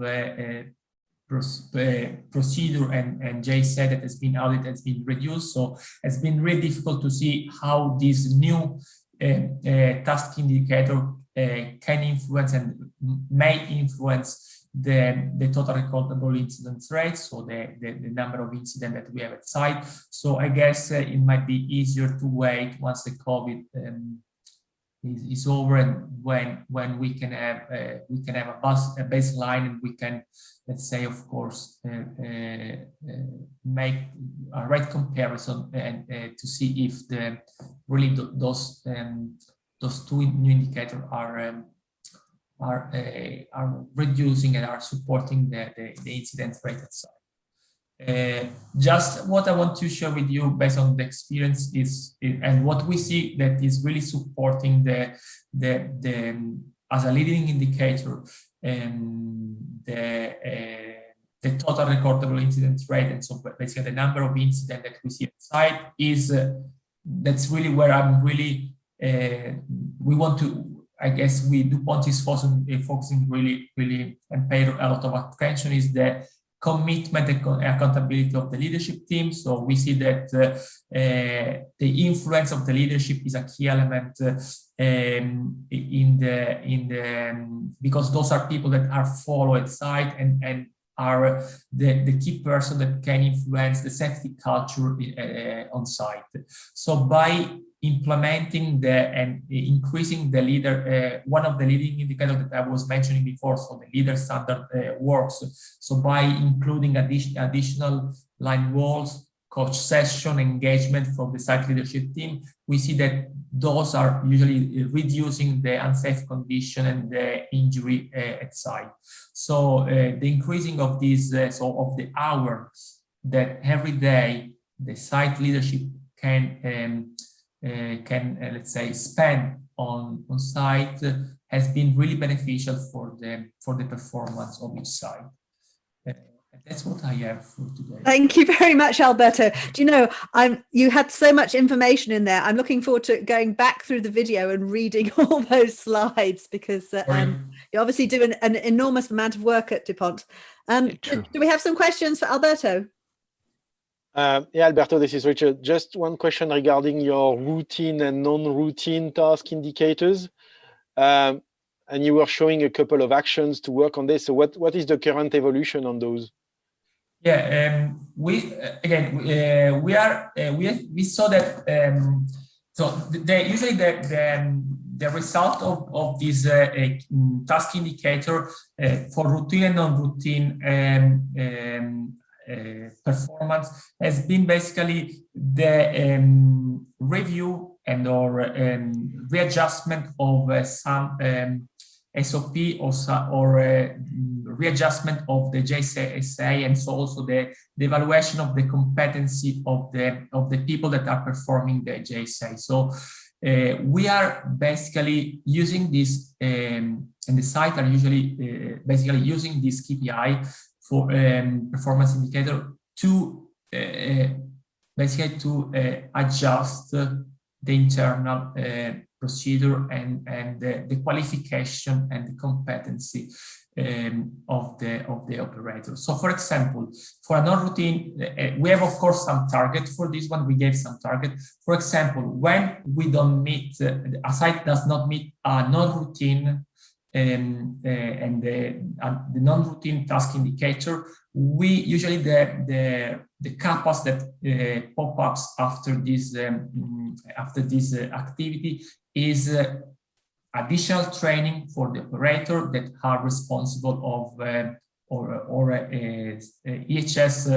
procedure and JSA that has been audited has been reduced. So it's been really difficult to see how this new task indicator can influence and may influence the total recordable incident rate, so the number of incidents that we have at site. So I guess it might be easier to wait once the COVID is over, and when we can have a baseline, and we can, let's say, of course, make a right comparison and to see if those two new indicators are reducing and are supporting the incident rate at site. Just what I want to share with you based on the experience and what we see that is really supporting the as a leading indicator the total recordable incident rate, and so basically the number of incidents that we see at site is that's really where I'm really we want to. I guess DuPont is focusing really and pay a lot of attention is the commitment and accountability of the leadership team. So we see that the influence of the leadership is a key element because those are people that are followed at site and are the key person that can influence the safety culture on site. So by implementing and increasing the leader, one of the leading indicators that I was mentioning before, so the leader standard works. So by including additional line walls, coach session, engagement from the site leadership team, we see that those are usually reducing the unsafe condition and the injury at site. So the increasing of these, so of the hours that every day the site leadership can let's say spend on site has been really beneficial for the performance of each site. That's what I have for today. Thank you very much, Alberto. Do you know, you had so much information in there. I'm looking forward to going back through the video and reading all those slides, because you obviously do an enormous amount of work at DuPont. Do we have some questions for Alberto? Yeah, Alberto, this is Richard. Just one question regarding your routine and non-routine task indicators. And you were showing a couple of actions to work on this. So what is the current evolution on those? Yeah, we saw that usually the result of this task indicator for routine and non-routine performance has been basically the review and or readjustment of some SOP or readjustment of the JSA, and so also the evaluation of the competency of the people that are performing the JSA. So we are basically using this, and the site are usually basically using this KPI for performance indicator to basically to adjust the internal procedure and the qualification and the competency of the operator. So for example, for a non-routine, we have of course some target for this one. We gave some target. For example, when we don't meet, a site does not meet a non-routine and the non-routine task indicator, we usually the CAPAs that pop ups after this activity is additional training for the operator that are responsible of EHS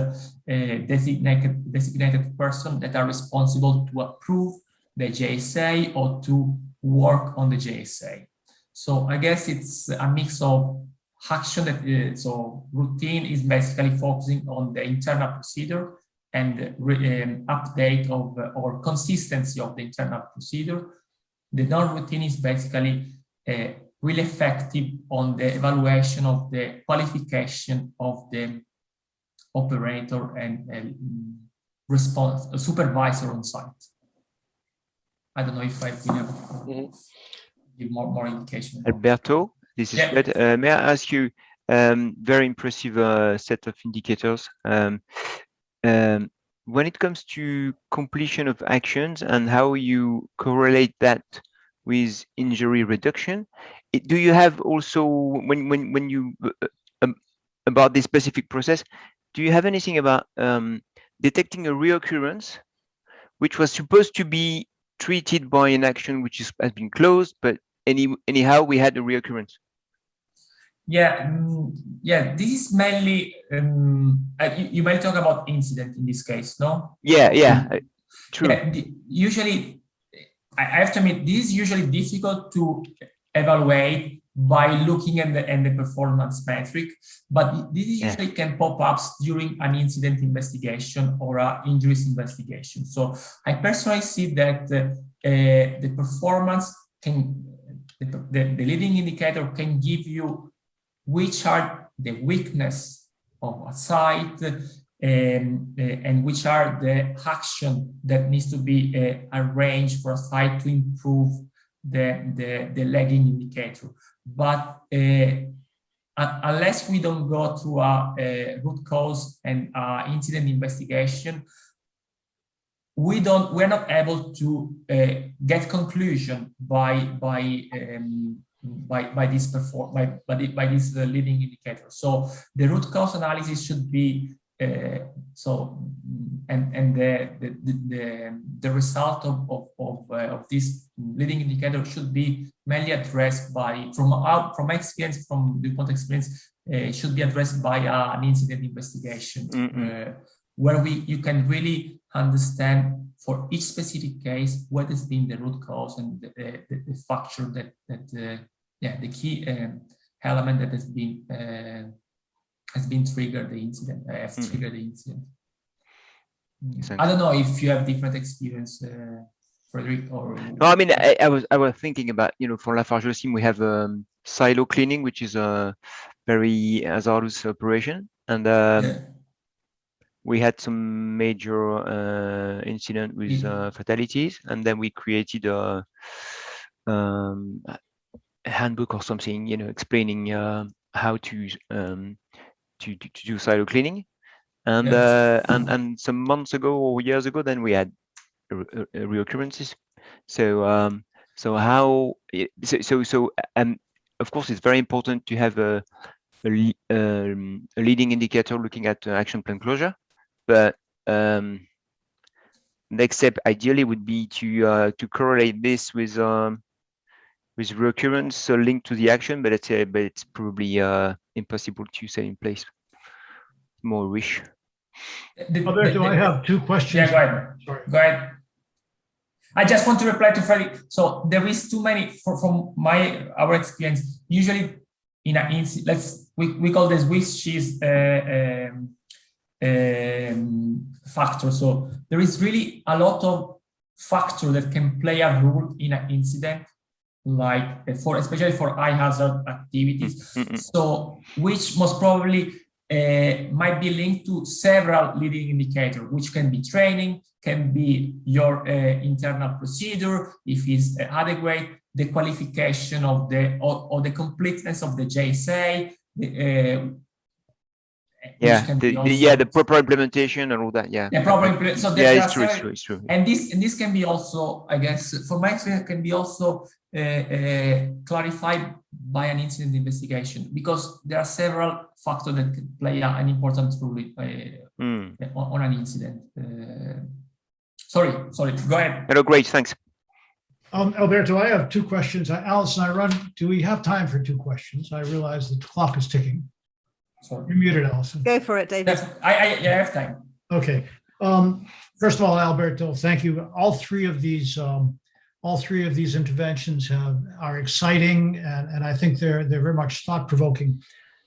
designated person that are responsible to approve the JSA or to work on the JSA. So I guess it's a mix of action that so routine is basically focusing on the internal procedure and update of or consistency of the internal procedure. The non-routine is basically really effective on the evaluation of the qualification of the operator and response supervisor on site. I don't know if I've been able to give more indication. Alberto, this is Fred. May I ask you, very impressive set of indicators. When it comes to completion of actions and how you correlate that with injury reduction, do you have also, when you about this specific process, do you have anything about detecting a reoccurrence which was supposed to be treated by an action which has been closed, but anyhow we had a reoccurrence? Yeah, this is mainly you might talk about incident in this case, no? Yeah, true. Yeah, usually, I have to admit, this is usually difficult to evaluate by looking at the performance metric, but this usually can pop up during an incident investigation or an injuries investigation. So I personally see that the performance can, the leading indicator can give you which are the weakness of a site and which are the action that needs to be arranged for a site to improve the lagging indicator. But unless we don't go through a root cause and incident investigation, we're not able to get conclusion by this leading indicator. So the root cause analysis should be the result of this leading indicator should be mainly addressed by, from my experience, from DuPont experience, should be addressed by an incident investigation, where you can really understand for each specific case what has been the root cause and the factor the key element that has been triggered the incident, triggered the incident. I don't know if you have different experience, Frederick, or no. I mean, I was thinking about, for Lafarge team we have silo cleaning, which is a very hazardous operation, and we had some major incident with fatalities, and then we created a handbook or something, explaining how to do silo cleaning, and some months ago or years ago, then we had reoccurrences. So of course it's very important to have a leading indicator looking at action plan closure, but next step ideally would be to correlate this with recurrence linked to the action, but it's probably impossible to set in place. More wish. Alberto, I have two questions. Yeah, go ahead. Sorry. Go ahead. I just want to reply to Freddie. So there is too many from our experience. Usually in an incident, we call this which is factor. So there is really a lot of factor that can play a role in an incident, like especially for high hazard activities. So which most probably might be linked to several leading indicators, which can be training, can be your internal procedure, if it's adequate, the qualification of or the completeness of the JSA, the proper implementation and all that. So it's true. And this can be also, I guess, from my experience, can be also clarified by an incident investigation, because there are several factors that can play an important role on an incident. Sorry, go ahead. Hello, great, thanks. Alberto, I have two questions. Alison, do we have time for two questions? I realize the clock is ticking. Sorry. You're muted, Alison. Go for it, David. I have time. Okay. First of all, Alberto, thank you. All three of these all three of these interventions are exciting, and I think they're very much thought-provoking.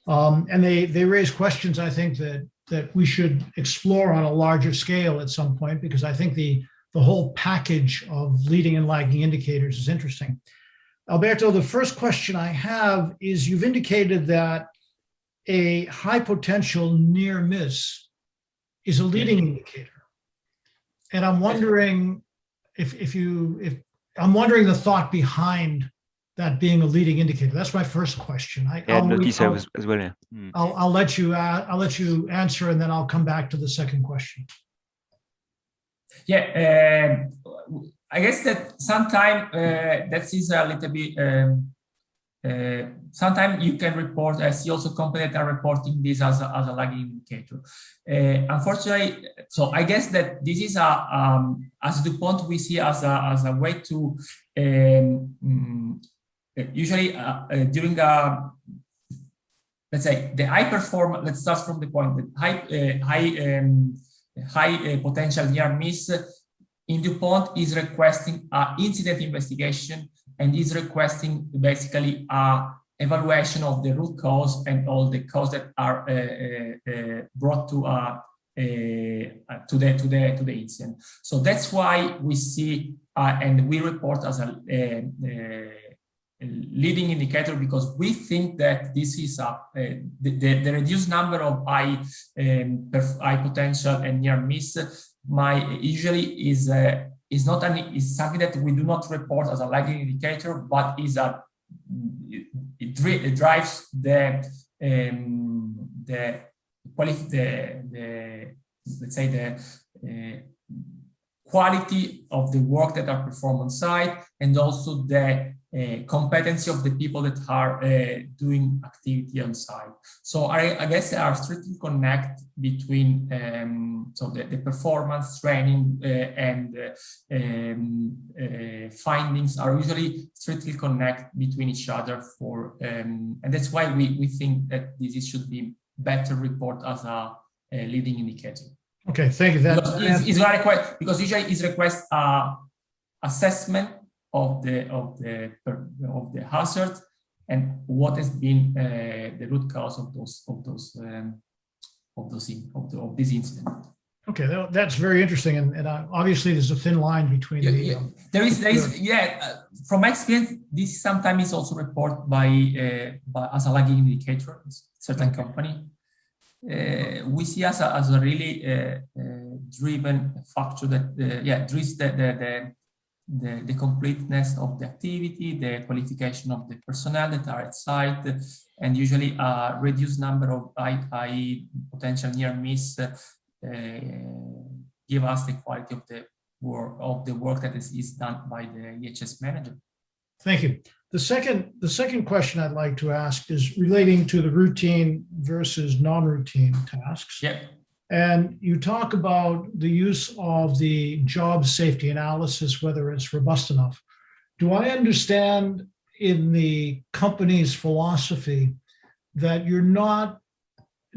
And they raise questions, I think, that we should explore on a larger scale at some point, because I think the whole package of leading and lagging indicators is interesting. Alberto, the first question I have is, you've indicated that a high potential near miss is a leading indicator. And I'm wondering I'm wondering the thought behind that being a leading indicator. That's my first question. I'll notice as well. Yeah. I'll let you answer, and then I'll come back to the second question. Yeah, I guess that sometimes that is a little bit. Sometimes you can report. I see also companies that are reporting this as a lagging indicator. Unfortunately, so I guess that this is as DuPont we see as a way to usually during let's say the high performance. Let's start from the point that high potential near miss in DuPont is requesting incident investigation and is requesting basically evaluation of the root cause and all the causes that are brought to the incident. So that's why we see and we report as a leading indicator, because we think that this is the reduced number of high potential and near miss usually is something that we do not report as a lagging indicator, but it drives the quality of the work that are performed on site, and also the competency of the people that are doing activity on site. So I guess there are strictly connect between so the performance training and findings are usually strictly connect between each other and that's why we think that this should be better report as a leading indicator. Okay, thank you. It's not required, because usually it requests assessment of the hazard and what has been the root cause of this incident. Okay, that's very interesting, and obviously there's a thin line between there is from my experience, this sometimes is also reported by as a lagging indicator in certain company. We see as a really driven factor that drives the completeness of the activity, the qualification of the personnel that are at site, and usually a reduced number of high potential near miss give us the quality of the work that is done by the EHS manager. Thank you. The second question I'd like to ask is relating to the routine versus non-routine tasks. Yeah. And you talk about the use of the job safety analysis, whether it's robust enough. Do I understand in the company's philosophy that you're not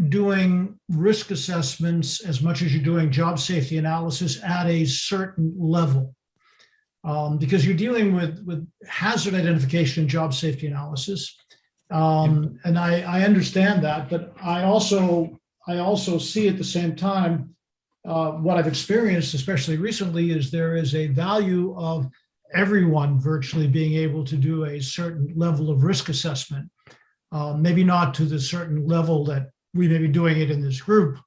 doing risk assessments as much as you're doing job safety analysis at a certain level? Because you're dealing with hazard identification and job safety analysis. And I understand that, but I also see at the same time, what I've experienced, especially recently, is there is a value of everyone virtually being able to do a certain level of risk assessment, maybe not to the certain level that we may be doing it in this group.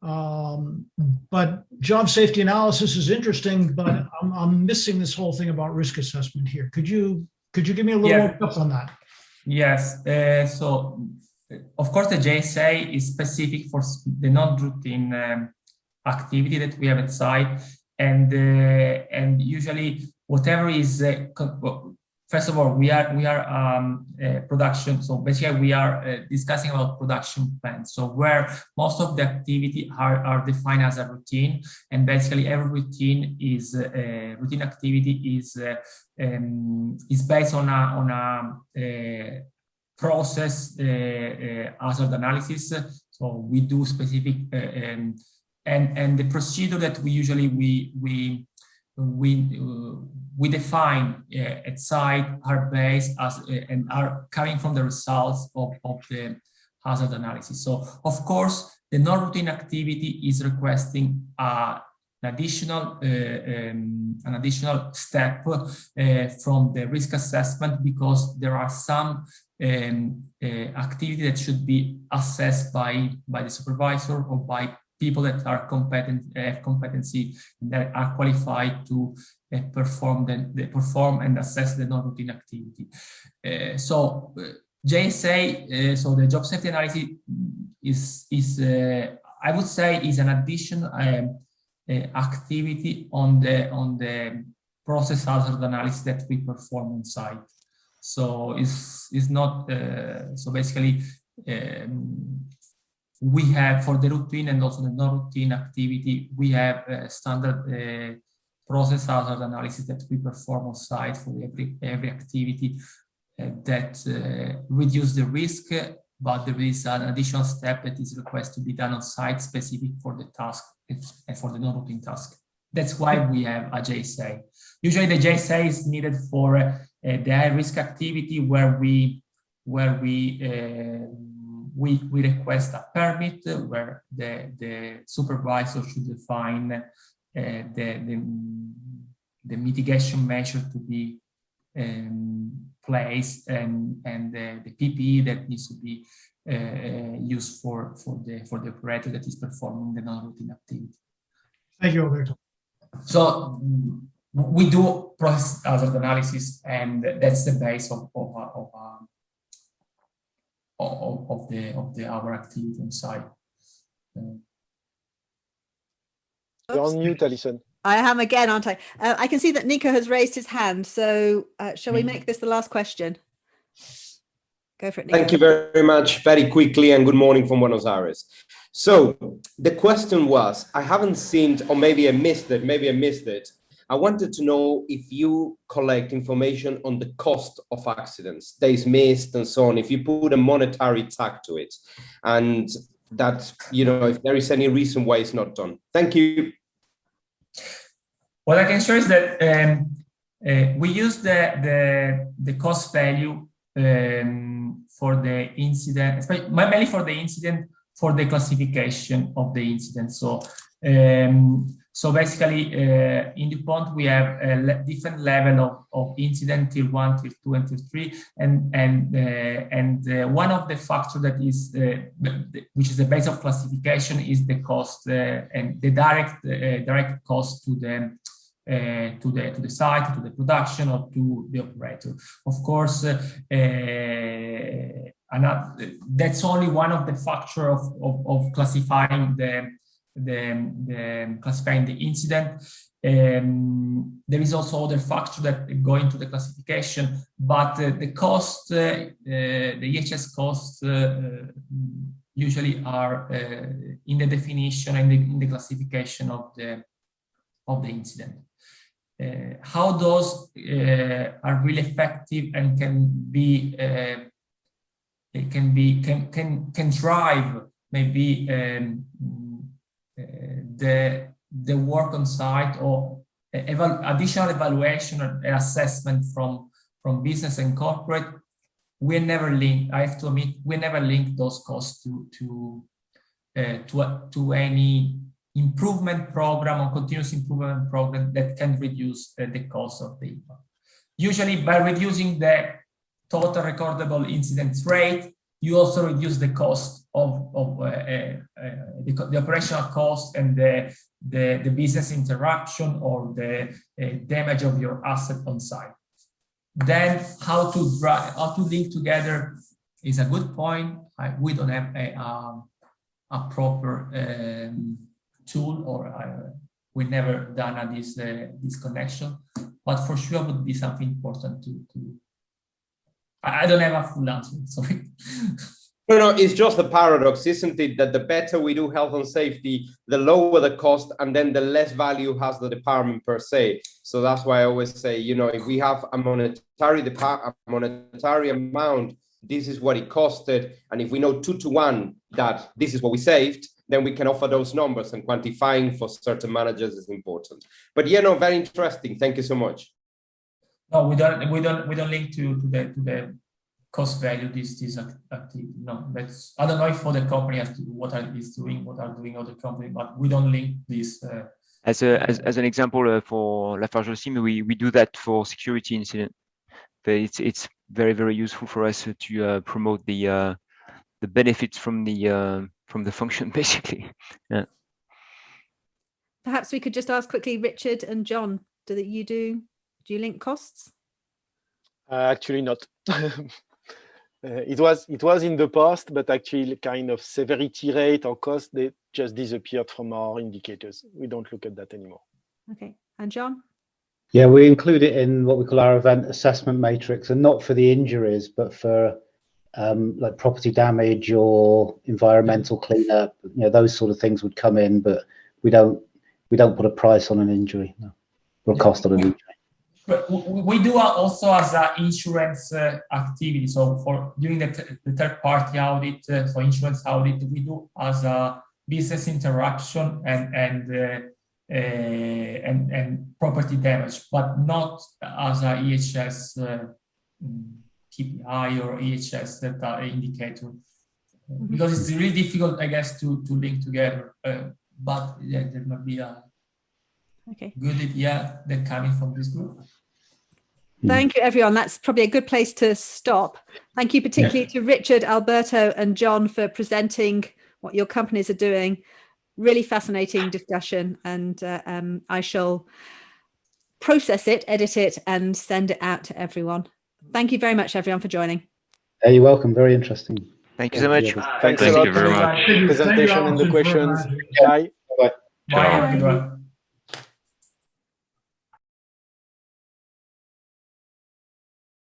But job safety analysis is interesting, but I'm missing this whole thing about risk assessment here. Could you give me a little more thoughts on that? Yes. So, of course, the JSA is specific for the non-routine activity that we have at site, and usually whatever is first of all, we are production. So basically, we are discussing about production plans. So where most of the activity are defined as a routine, and basically every routine is routine activity is based on a process hazard analysis. So we do specific and the procedure that we usually we define at site are based as and are coming from the results of the hazard analysis. So of course, the non-routine activity is requesting an additional step from the risk assessment, because there are some activity that should be assessed by the supervisor or by people that are competency that are qualified to perform and assess the non-routine activity. So JSA, so the job safety analysis is I would say is an additional activity on the process hazard analysis that we perform on site. So it's not so basically we have for the routine and also the non-routine activity, we have a standard process hazard analysis that we perform on site for every activity that reduce the risk, but there is an additional step that is requested to be done on site specific for the task and for the non-routine task. That's why we have a JSA. Usually the JSA is needed for the high risk activity where we request a permit, where the supervisor should define the mitigation measure to be placed and the PPE that needs to be used for the operator that is performing the non-routine activity. Thank you, Alberto. So we do process hazard analysis, and that's the base of our activity on site. You're on mute, Alison. I am again, aren't I? I can see that Nico has raised his hand. So shall we make this the last question? Go for it, Nico. Thank you very much. Very quickly, and good morning from Buenos Aires. So the question was, I haven't seen, or maybe I missed it. I wanted to know if you collect information on the cost of accidents, days missed and so on, if you put a monetary tag to it, and that, you know, if there is any reason why it's not done. Thank you. What I can show is that we use the cost value for the incident, mainly for the incident, for the classification of the incident. So, so basically, in DuPont, we have a different level of incident, tier 1, tier 2, and tier 3, and one of the factors that is which is the base of classification is the cost and the direct cost to the site, to the production, or to the operator. Of course, that's only one of the factors of classifying classifying the incident. There is also other factors that go into the classification, but the cost, the EHS costs usually are in the definition and in the classification of the incident. How those are really effective and can drive maybe the work on site, or additional evaluation or assessment from business and corporate. We never link, I have to admit, we never link those costs to any improvement program or continuous improvement program that can reduce the cost of the impact. Usually by reducing the total recordable incidents rate, you also reduce the cost of the operational cost and the business interruption or the damage of your asset on site. Then how to link together is a good point. We don't have a proper tool, or we never done this connection, but for sure would be something important to I don't have a full answer, sorry. No, it's just a paradox, isn't it? That the better we do health and safety, the lower the cost, and then the less value has the department per se. So that's why I always say, you know, if we have a monetary amount, this is what it costed. And if we know 2 to 1 that this is what we saved, then we can offer those numbers, and quantifying for certain managers is important. But yeah, no, very interesting. Thank you so much. No, we don't link to the cost value this activity. No, that's, I don't know if for the company has to do what is doing, what are doing other company, but we don't link this. As an example, for Lafarge-Holcim, we do that for security incident. But it's very, very useful for us to promote the benefits from the function, basically. Yeah. Perhaps we could just ask quickly, Richard and John, do you link costs? Actually not. It was in the past, but actually kind of severity rate or cost, they just disappeared from our indicators. We don't look at that anymore. Okay, and John? Yeah, we include it in what we call our event assessment matrix, and not for the injuries, but for like property damage or environmental cleanup. You know, those sort of things would come in, but we don't put a price on an injury, no, or a cost on an injury. But we do also as an insurance activity. So for doing the third party audit, for insurance audit, we do as a business interruption and property damage, but not as a EHS KPI or EHS data indicator, because it's really difficult, I guess, to link together. But yeah, there might be a good idea that coming from this group. Thank you, everyone. That's probably a good place to stop. Thank you particularly to Richard, Alberto, and John for presenting what your companies are doing. Really fascinating discussion, and I shall process it, edit it, and send it out to everyone. Thank you very much, everyone, for joining. You're welcome. Very interesting. Thank you so much. Thank you very much. Presentation and the questions. Bye. Bye, everyone.